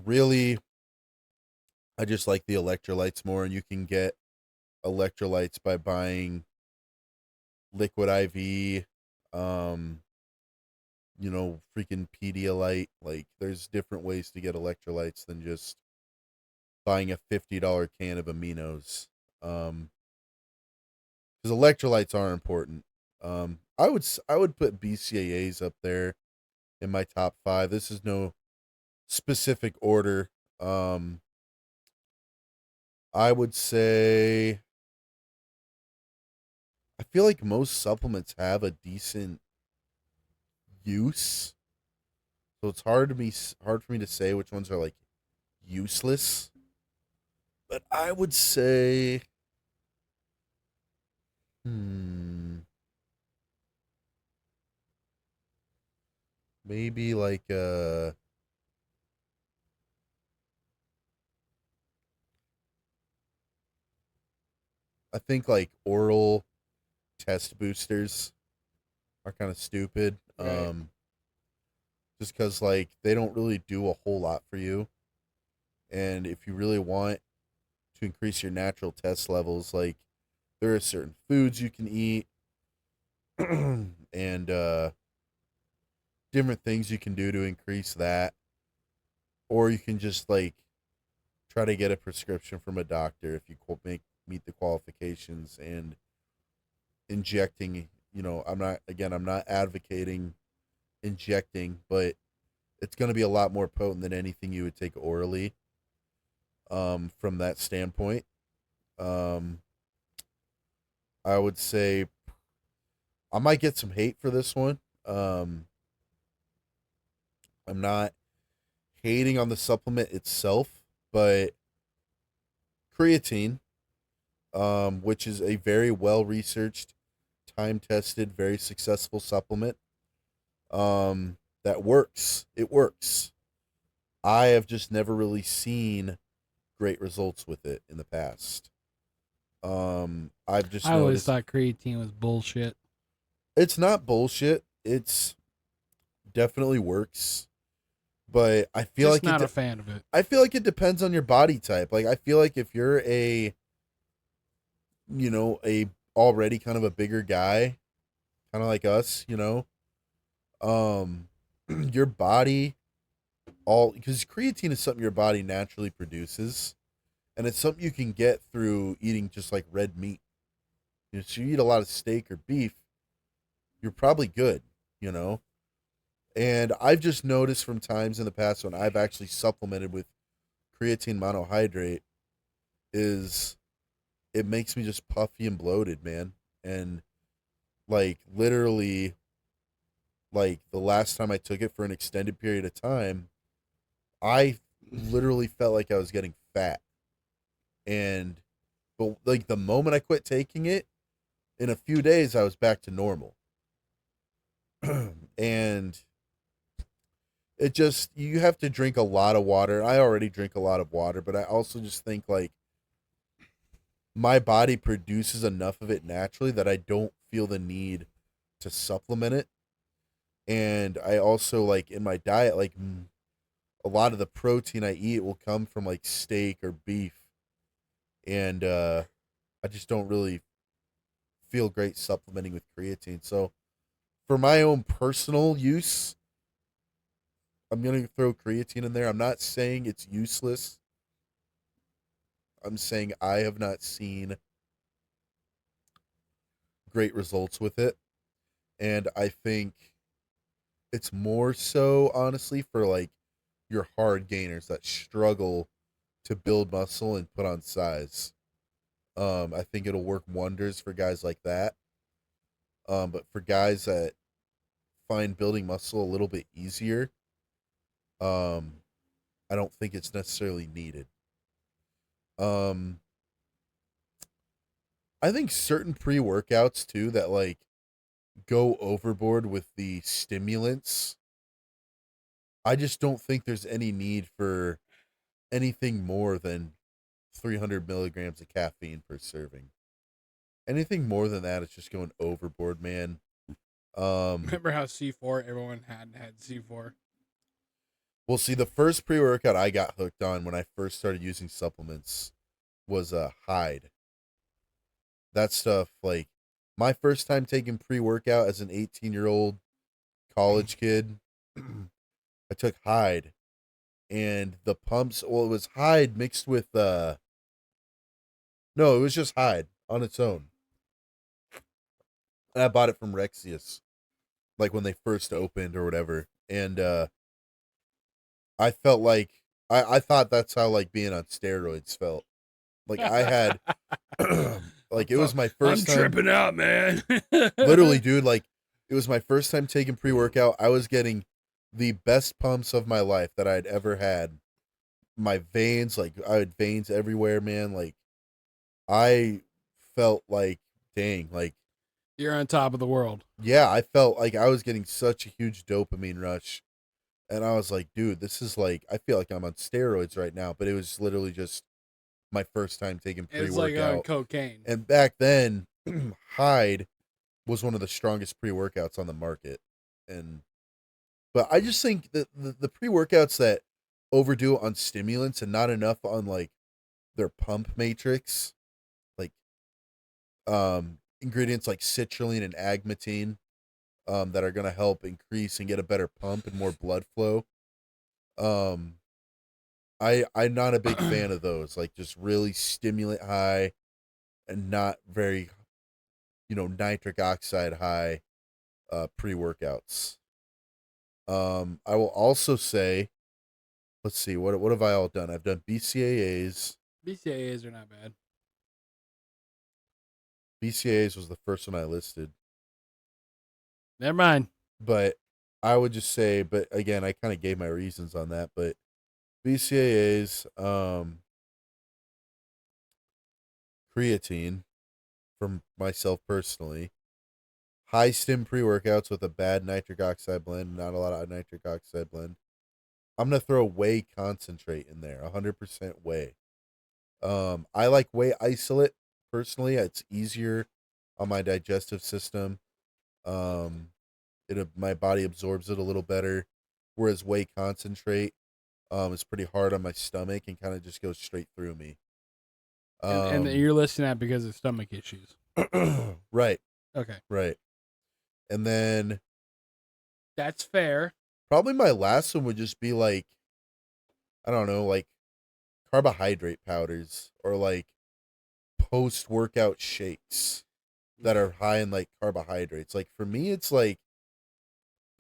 Really, I just like the electrolytes more, and you can get electrolytes by buying liquid IV, freaking Pedialyte. Like, there's different ways to get electrolytes than just buying a $50 can of aminos. Because electrolytes are important. I would put BCAAs up there in my top 5. This is no specific order. I would say I feel like most supplements have a decent use, so it's hard for me to say which ones are like useless. But I would say, maybe like I think like oral test boosters are kind of stupid. Right. Just because like they don't really do a whole lot for you, and if you really want to increase your natural test levels, like there are certain foods you can eat and different things you can do to increase that, or you can just like try to get a prescription from a doctor if you meet the qualifications. And injecting, I'm not advocating injecting, but it's going to be a lot more potent than anything you would take orally. From that standpoint, I would say I might get some hate for this one. I'm not hating on the supplement itself, but creatine, which is a very well researched, time tested, very successful supplement, that works. It works. I have just never really seen great results with it in the past. I've just I always noticed. thought creatine was bullshit. It's not bullshit. It's definitely works, but Just not a fan of it. I feel like it depends on your body type. Like I feel like if you're a a already kind of a bigger guy, kind of like us, your body all because creatine is something your body naturally produces, and it's something you can get through eating just like red meat. So you eat a lot of steak or beef, you're probably good, you know. And I've just noticed from times in the past when I've actually supplemented with creatine monohydrate is it makes me just puffy and bloated, man. And like literally like the last time I took it for an extended period of time, I literally felt like I was getting fat. And but like the moment I quit taking it, in a few days I was back to normal. And it just you have to drink a lot of water. I already drink a lot of water, but I also just think like my body produces enough of it naturally that I don't feel the need to supplement it. And I also like in my diet like a lot of the protein I eat will come from like steak or beef, and I just don't really feel great supplementing with creatine. So for my own personal use, I'm going to throw creatine in there. I'm not saying it's useless. I'm saying I have not seen great results with it. And I think it's more so, honestly, for like your hard gainers that struggle to build muscle and put on size. I think it'll work wonders for guys like that. But for guys that find building muscle a little bit easier, um, I don't think it's necessarily needed. Um, I think certain pre-workouts too that like go overboard with the stimulants. I just don't think there's any need for anything more than 300 milligrams of caffeine per serving. Anything more than that is just going overboard, man. Remember how C4 everyone had C4? Well, see, the first pre workout I got hooked on when I first started using supplements was Hide. That stuff, like my first time taking pre workout as an 18-year-old college kid, I took Hide, and the pumps. Well, it was Hide mixed with no, it was just Hide on its own. And I bought it from Rexius, like when they first opened or whatever. And I felt like I thought that's how like being on steroids felt. Like I had like it was my I'm first time tripping out, man. literally, dude, like it was my first time taking pre-workout. I was getting the best pumps of my life that I'd ever had. My veins, like I had veins everywhere, man. Like I felt like dang, like You're on top of the world. yeah, I felt like I was getting such a huge dopamine rush. And I was like, dude, this is like I feel like I'm on steroids right now, but it was literally just my first time taking It's like on pre-workout. cocaine. And back then, Hyde was one of the strongest pre-workouts on the market. And but I just think that the pre-workouts that overdo on stimulants and not enough on like their pump matrix, like ingredients like citrulline and agmatine, that are gonna help increase and get a better pump and more blood flow. Um I'm not a big fan of those. Like just really stimulant high and not very nitric oxide high pre-workouts. I will also say, let's see, what have I all done? I've done BCAAs. BCAAs are not bad. BCAAs was the first one I listed. Never mind. But I would just say, but again, I kind of gave my reasons on that, but BCAAs, creatine from myself personally, high stim pre-workouts with a bad nitric oxide blend, not a lot of nitric oxide blend. I'm gonna throw whey concentrate in there, 100% whey. I like whey isolate personally. It's easier on my digestive system. My body absorbs it a little better, whereas whey concentrate is pretty hard on my stomach and kind of just goes straight through me. And you're listing that because of stomach issues. Right, Okay. right. And then That's fair. probably my last one would just be like, I don't know, like carbohydrate powders or like post-workout shakes that are high in like carbohydrates. Like for me, it's like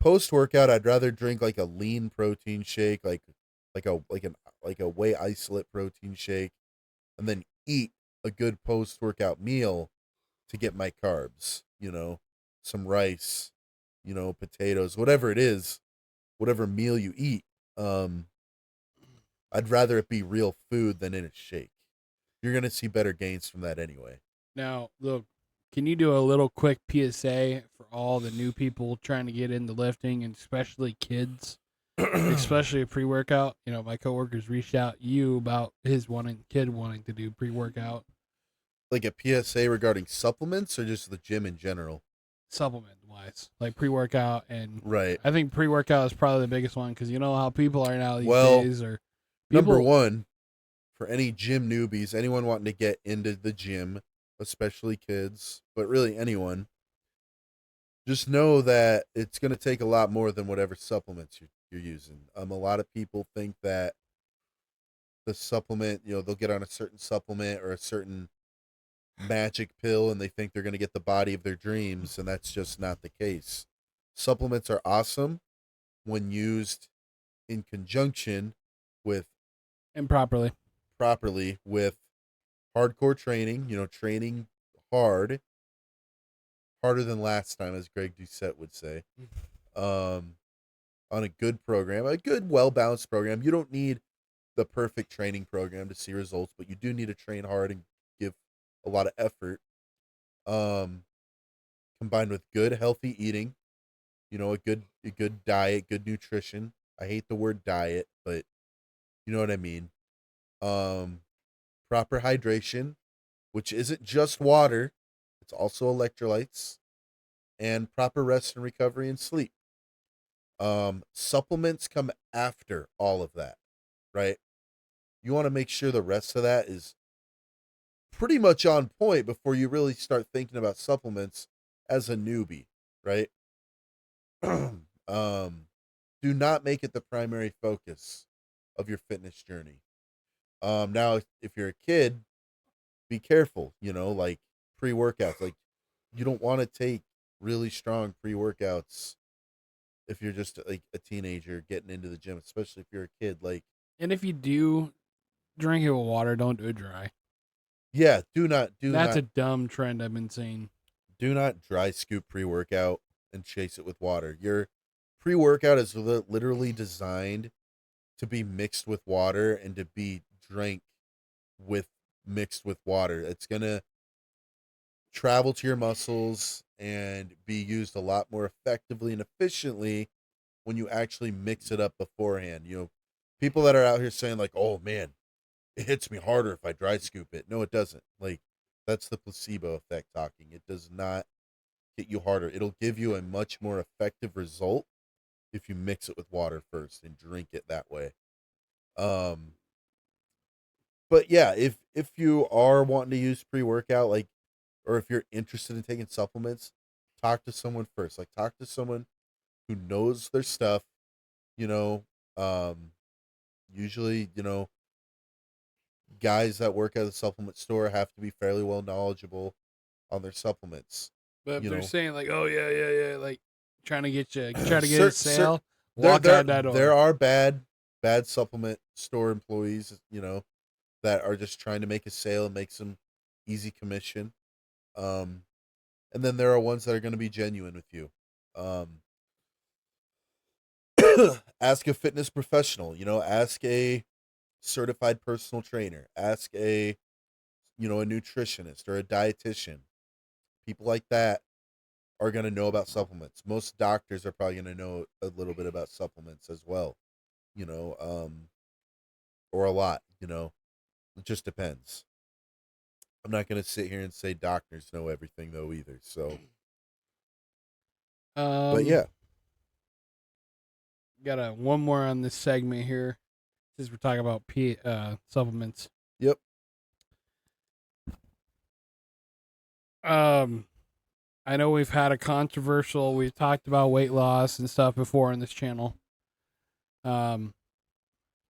post-workout, I'd rather drink like a lean protein shake, like a whey isolate protein shake, and then eat a good post-workout meal to get my carbs, some rice, potatoes, whatever it is, whatever meal you eat. I'd rather it be real food than in a shake. You're going to see better gains from that anyway. Now, look, can you do a little quick PSA for all the new people trying to get into lifting, and especially kids, especially a pre-workout? My coworkers reached out to you about his kid wanting to do pre-workout. Like a PSA regarding supplements or just the gym in general? Supplement wise, like pre-workout, and Right. I think pre-workout is probably the biggest one because you know how people are now these days. Or number one, for any gym newbies, anyone wanting to get into the gym, especially kids, but really anyone, just know that it's going to take a lot more than whatever supplements you're using. A lot of people think that the supplement, they'll get on a certain supplement or a certain magic pill and they think they're going to get the body of their dreams, and that's just not the case. Supplements are awesome when used in conjunction with and properly with hardcore training, training harder than last time, as Greg Doucette would say. On a good program, a good, well-balanced program. You don't need the perfect training program to see results, but you do need to train hard and give a lot of effort. Combined with good, healthy eating, a good diet, good nutrition. I hate the word diet, but you know what I mean. Proper hydration, which isn't just water, it's also electrolytes, and proper rest and recovery and sleep. Supplements come after all of that, right? You want to make sure the rest of that is pretty much on point before you really start thinking about supplements as a newbie, right? Do not make it the primary focus of your fitness journey. Now, if you're a kid, be careful, like pre-workouts. Like, you don't want to take really strong pre-workouts if you're just like a teenager getting into the gym, especially if you're a kid. Like, and if you do drink it with water, don't do it dry. yeah, That's a dumb trend I've been seeing. Do not dry scoop pre-workout and chase it with water. Your pre-workout is literally designed to be mixed with water and to be drank mixed with water. It's going to travel to your muscles and be used a lot more effectively and efficiently when you actually mix it up beforehand. People that are out here saying like, "Oh man, it hits me harder if I dry scoop it." No, it doesn't. Like, that's the placebo effect talking. It does not hit you harder. It'll give you a much more effective result if you mix it with water first and drink it that way. But yeah, if you are wanting to use pre-workout, like, or if you're interested in taking supplements, talk to someone first. Like, talk to someone who knows their stuff. You know, um, Usually, guys that work at a supplement store have to be fairly well knowledgeable on their supplements. But if You they're know, saying like, "Oh yeah," like trying to get a sale, there walk there out that door. there are bad supplement store employees, that are just trying to make a sale and make some easy commission. Um, and then there are ones that are going to be genuine with you. Um, Ask a fitness professional. Ask a certified personal trainer. Ask a nutritionist or a dietitian. People like that are going to know about supplements. Most doctors are probably going to know a little bit about supplements as well, you know, or a lot, it just depends. I'm not going to sit here and say doctors know everything though either. So, But yeah, Got one more on this segment here, since we're talking about supplements. yep. I know we've had we've talked about weight loss and stuff before on this channel. Um,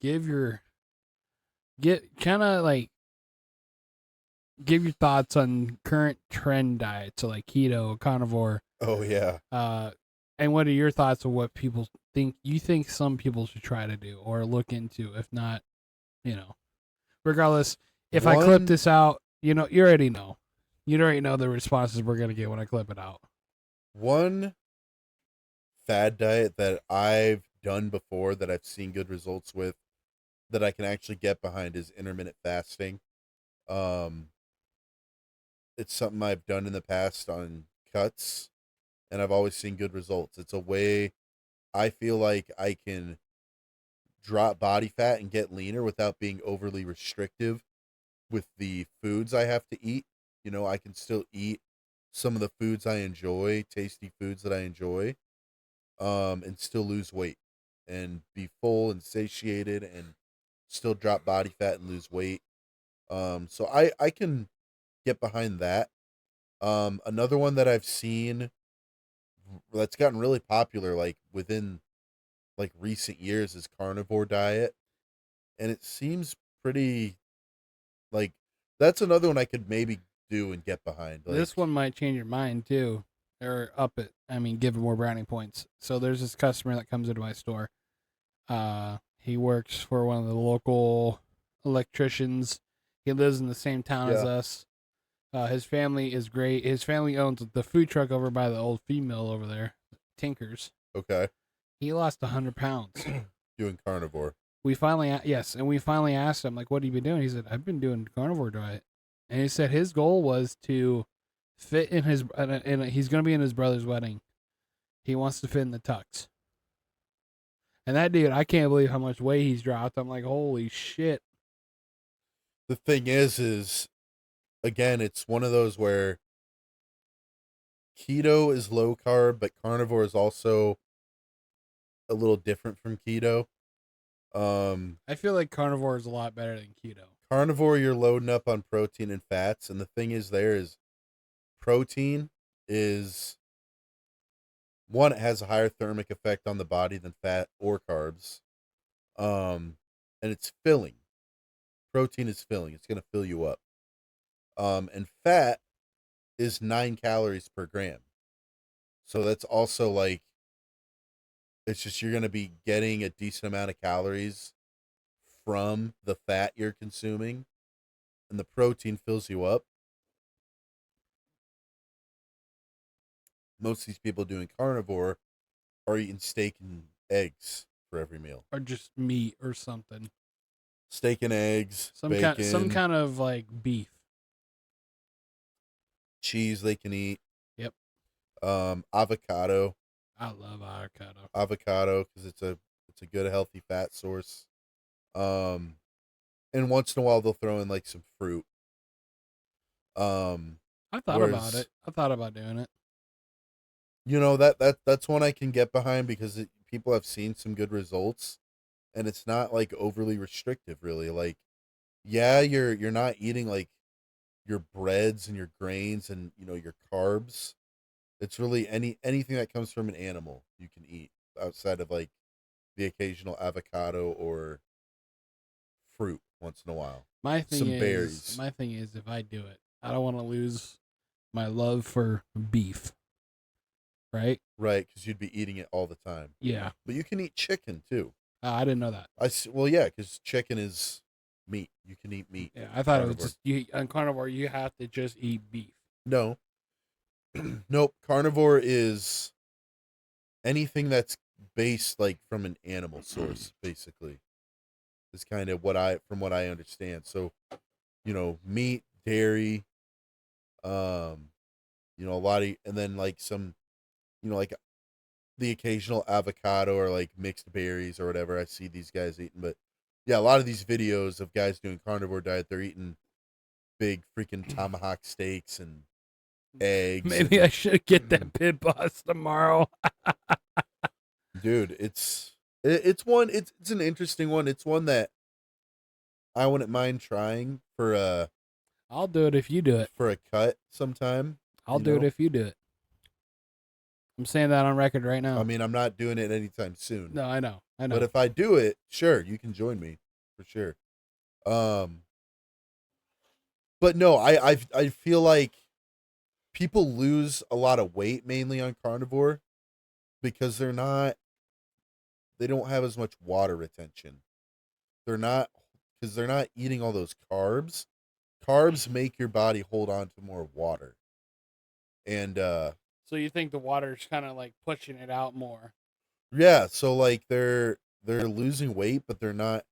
give your give your thoughts on current trend diets, so like keto, carnivore. Oh yeah. And what are your thoughts on what people think some people should try to do or look into? If not, regardless, if I clip this out, you already know. You already know the responses we're gonna get when I clip it out. One fad diet that I've done before that I've seen good results with that I can actually get behind is intermittent fasting. It's something I've done in the past on cuts, and I've always seen good results. It's a way I feel like I can drop body fat and get leaner without being overly restrictive with the foods I have to eat. I can still eat some of the foods I enjoy, tasty foods that I enjoy, and still lose weight and be full and satiated and still drop body fat and lose weight. So I can get behind that. Another one that I've seen that's gotten really popular, like within like recent years, is carnivore diet, and it seems pretty like that's another one I could maybe do and get behind. Like, this one might change your mind too, or up it. I mean, give it more brownie points. So there's this customer that comes into my store. He works for one of the local electricians. He lives in the same town as us. His family is great. His family owns the food truck over by the old feed mill over there, Tinker's. Okay. He lost 100 pounds. Doing carnivore. We finally asked him, like, what have you been doing? He said, I've been doing carnivore diet. And he said his goal was to fit in he's going to be in his brother's wedding. He wants to fit in the tux. And that dude, I can't believe how much weight he's dropped. I'm like, holy shit. The thing is again, it's one of those where keto is low carb, but carnivore is also a little different from keto. I feel like carnivore is a lot better than keto. Carnivore, you're loading up on protein and fats, and the thing is, protein is one, it has a higher thermic effect on the body than fat or carbs. And it's filling. Protein is filling. It's going to fill you up. And fat is 9 calories per gram. So that's also like, it's just you're going to be getting a decent amount of calories from the fat you're consuming, and the protein fills you up. Most of these people doing carnivore are eating steak and eggs for every meal. Or just meat or something. Steak and eggs, bacon. Some kind of like beef. Cheese they can eat. Yep. Avocado. I love avocado. Avocado because it's a good healthy fat source. And once in a while they'll throw in like some fruit. I thought about it. I thought about doing it. That's one I can get behind because people have seen some good results, and it's not like overly restrictive really. Like, yeah, you're not eating like your breads and your grains and your carbs. It's really anything that comes from an animal you can eat outside of like the occasional avocado or fruit once in a while. Berries. My thing is, if I do it, I don't want to lose my love for beef. Right? Right, because you'd be eating it all the time. Yeah. But you can eat chicken too. I didn't know that. Well, yeah, because chicken is meat. You can eat meat. Yeah, I thought it was just on carnivore. You have to just eat beef. No. Nope. Carnivore is anything that's based like from an animal source, basically. Is kind of from what I understand. So, meat, dairy, a lot of, and then like some, like the occasional avocado or like mixed berries or whatever I see these guys eating. But yeah, a lot of these videos of guys doing carnivore diet, they're eating big freaking tomahawk steaks and eggs. Maybe I should get that pit boss tomorrow. Dude, it's an interesting one. It's one that I wouldn't mind trying for I'll do it if you do it. for a cut sometime. I'll do it if you do it. I'm saying that on record right now. I mean, I'm not doing it anytime soon. No, I know. But if I do it, sure, you can join me for sure. But no, I feel like people lose a lot of weight mainly on carnivore because they don't have as much water retention. They're not eating all those carbs. Carbs make your body hold on to more water. And so you think the water's kind of like pushing it out more? Yeah, so like they're losing weight, but they're not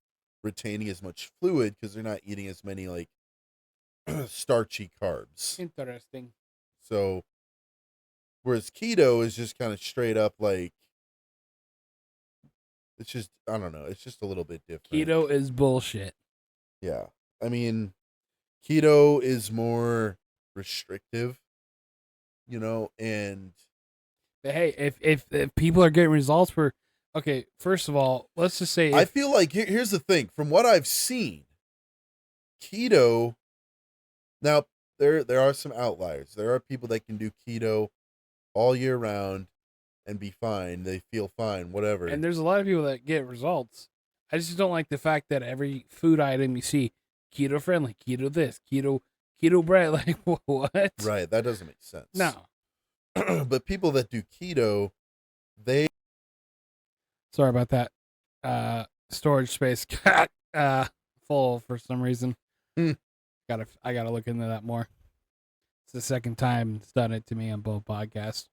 retaining as much fluid because they're not eating as many like starchy carbs. Interesting. So whereas keto is just kind of straight up like it's just I don't know, it's just a little bit different. Keto is bullshit. Yeah. I mean, keto is more restrictive, and But hey, if people are getting results for, okay, first of all, let's just say I feel like here's the thing. From what I've seen, keto. Now there are some outliers. There are people that can do keto all year round and be fine. They feel fine, whatever. And there's a lot of people that get results. I just don't like the fact that every food item you see, keto friendly, keto this, keto bread. Like what? Right, that doesn't make sense. No. But people that do keto, they Sorry about that. Storage space got full for some reason. Hmm. I gotta look into that more. It's the second time it's done it to me on both podcasts.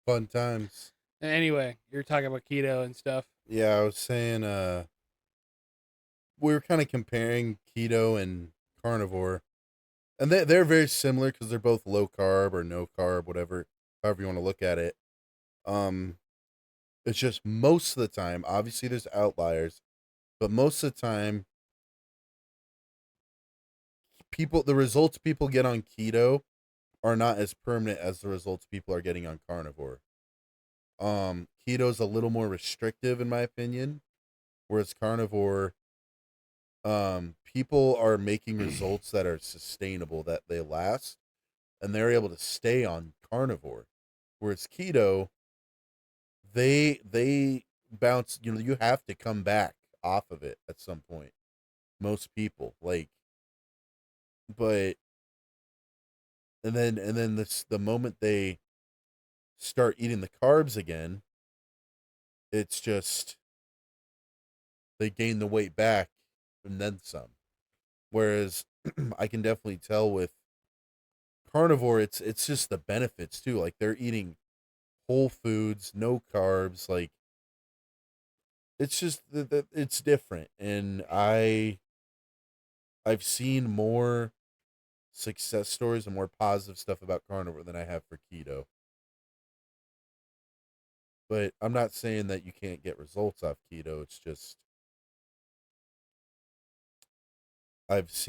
fun times. Anyway, you're talking about keto and stuff. Yeah, I was saying we were kind of comparing keto and carnivore. And they're very similar because they're both low carb or no carb, whatever, however you want to look at it. It's just most of the time, obviously there's outliers, but most of the time, the results people get on keto are not as permanent as the results people are getting on carnivore. Keto's a little more restrictive in my opinion, whereas carnivore, people are making results that are sustainable, that they last, and they're able to stay on carnivore. Whereas keto, they bounce, you have to come back off of it at some point. Most people but and then the moment they start eating the carbs again, it's just they gain the weight back and then some. Whereas I can definitely tell with carnivore, it's just the benefits too. Like they're eating whole foods, no carbs. Like it's just it's different, and I've seen more success stories and more positive stuff about carnivore than I have for keto. But I'm not saying that you can't get results off keto. It's just I've just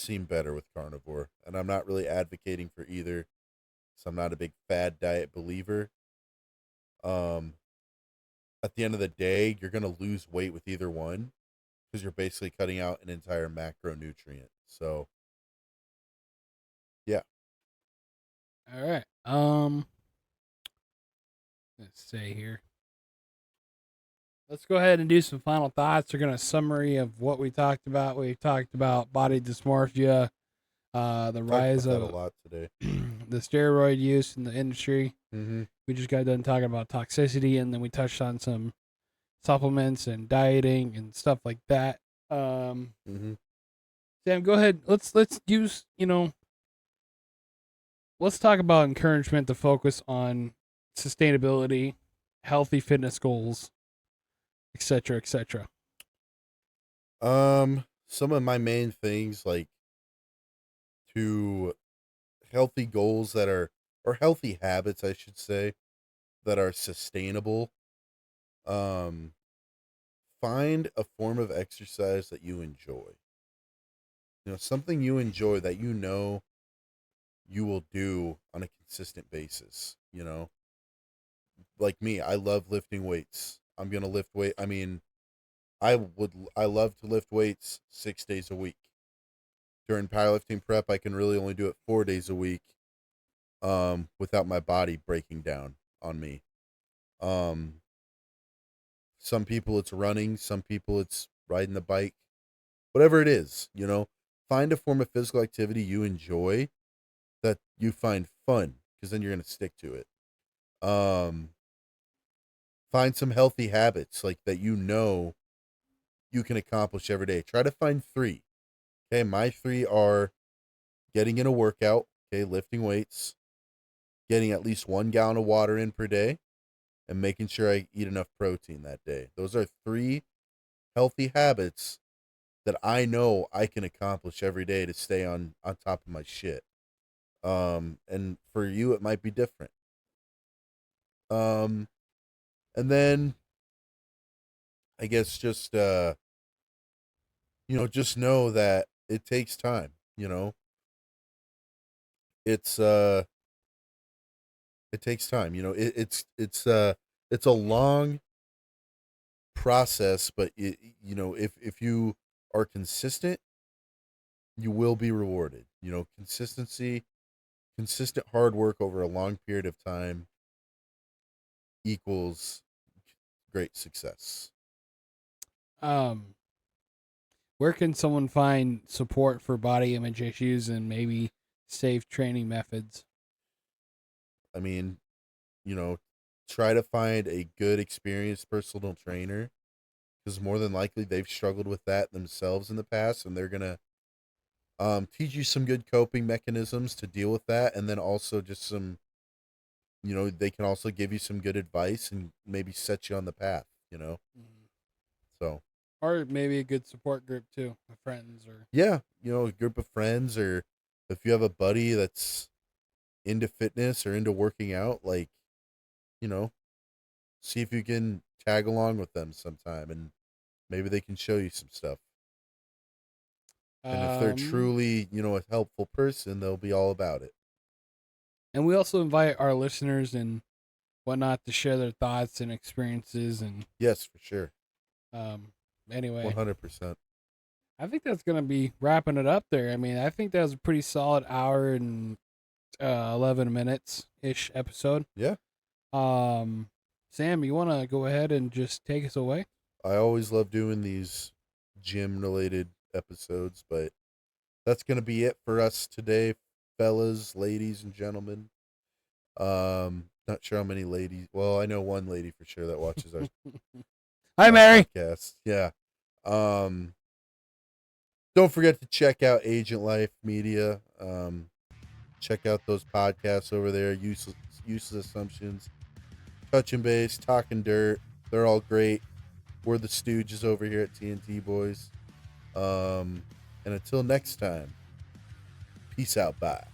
seen better with carnivore, and I'm not really advocating for either. So I'm not a big fad diet believer. At the end of the day, you're gonna lose weight with either one because you're basically cutting out an entire macronutrient. So, yeah. All right. Let's say here. Let's go ahead and do some final thoughts. We're gonna summary of what we talked about. We talked about body dysmorphia, the rise of a lot today. the steroid use in the industry. Mm-hmm. We just got done talking about toxicity, and then we touched on some supplements and dieting and stuff like that. Mm-hmm. Sam, go ahead. Let's use let's talk about encouragement to focus on sustainability, healthy fitness goals, etc., etc. Some of my main things, like to healthy goals that are, or healthy habits, I should say, that are sustainable. Find a form of exercise that you enjoy. something you enjoy that you will do on a consistent basis. Like me, I love lifting weights. I'm gonna lift weight. I mean, I love to lift weights 6 days a week. During powerlifting prep, I can really only do it 4 days a week, without my body breaking down on me. Um, some people it's running, some people it's riding the bike, whatever it is. Find a form of physical activity you enjoy that you find fun, because then you're gonna stick to it. Um, find some healthy habits like that you can accomplish every day. Try to find three. Okay, my three are getting in a workout, okay, lifting weights, getting at least 1 gallon of water in per day, and making sure I eat enough protein that day. Those are three healthy habits that I know I can accomplish every day to stay on top of my shit. And for you, it might be different. And then I guess just just know that it takes time. It's it takes time. It's a long process, but if you are consistent, you will be rewarded. Consistent hard work over a long period of time equals great success. Where can someone find support for body image issues and maybe safe training methods? I mean, try to find a good, experienced personal trainer, because more than likely they've struggled with that themselves in the past, and they're gonna teach you some good coping mechanisms to deal with that, and then also just some, they can also give you some good advice and maybe set you on the path. So, or maybe a good support group too, with friends or yeah, a group of friends, or if you have a buddy that's into fitness or into working out, like, see if you can tag along with them sometime, and maybe they can show you some stuff. And if they're truly, a helpful person, they'll be all about it. And we also invite our listeners and whatnot to share their thoughts and experiences. And yes, for sure. Anyway, 100%. I think that's gonna be wrapping it up there. I mean, I think that was a pretty solid hour and 11 minutes ish episode. Yeah. Sam, you want to go ahead and just take us away? I always love doing these gym related episodes, but that's going to be it for us today, fellas, ladies, and gentlemen. Not sure how many ladies. Well, I know one lady for sure that watches our Hi, Mary. podcast. Yeah. Don't forget to check out Agent Life Media. Check out those podcasts over there. Useless Assumptions, Touching Base, Talking Dirt. They're all great. We're the Stooges over here at TNT Boys. And until next time, peace out. Bye.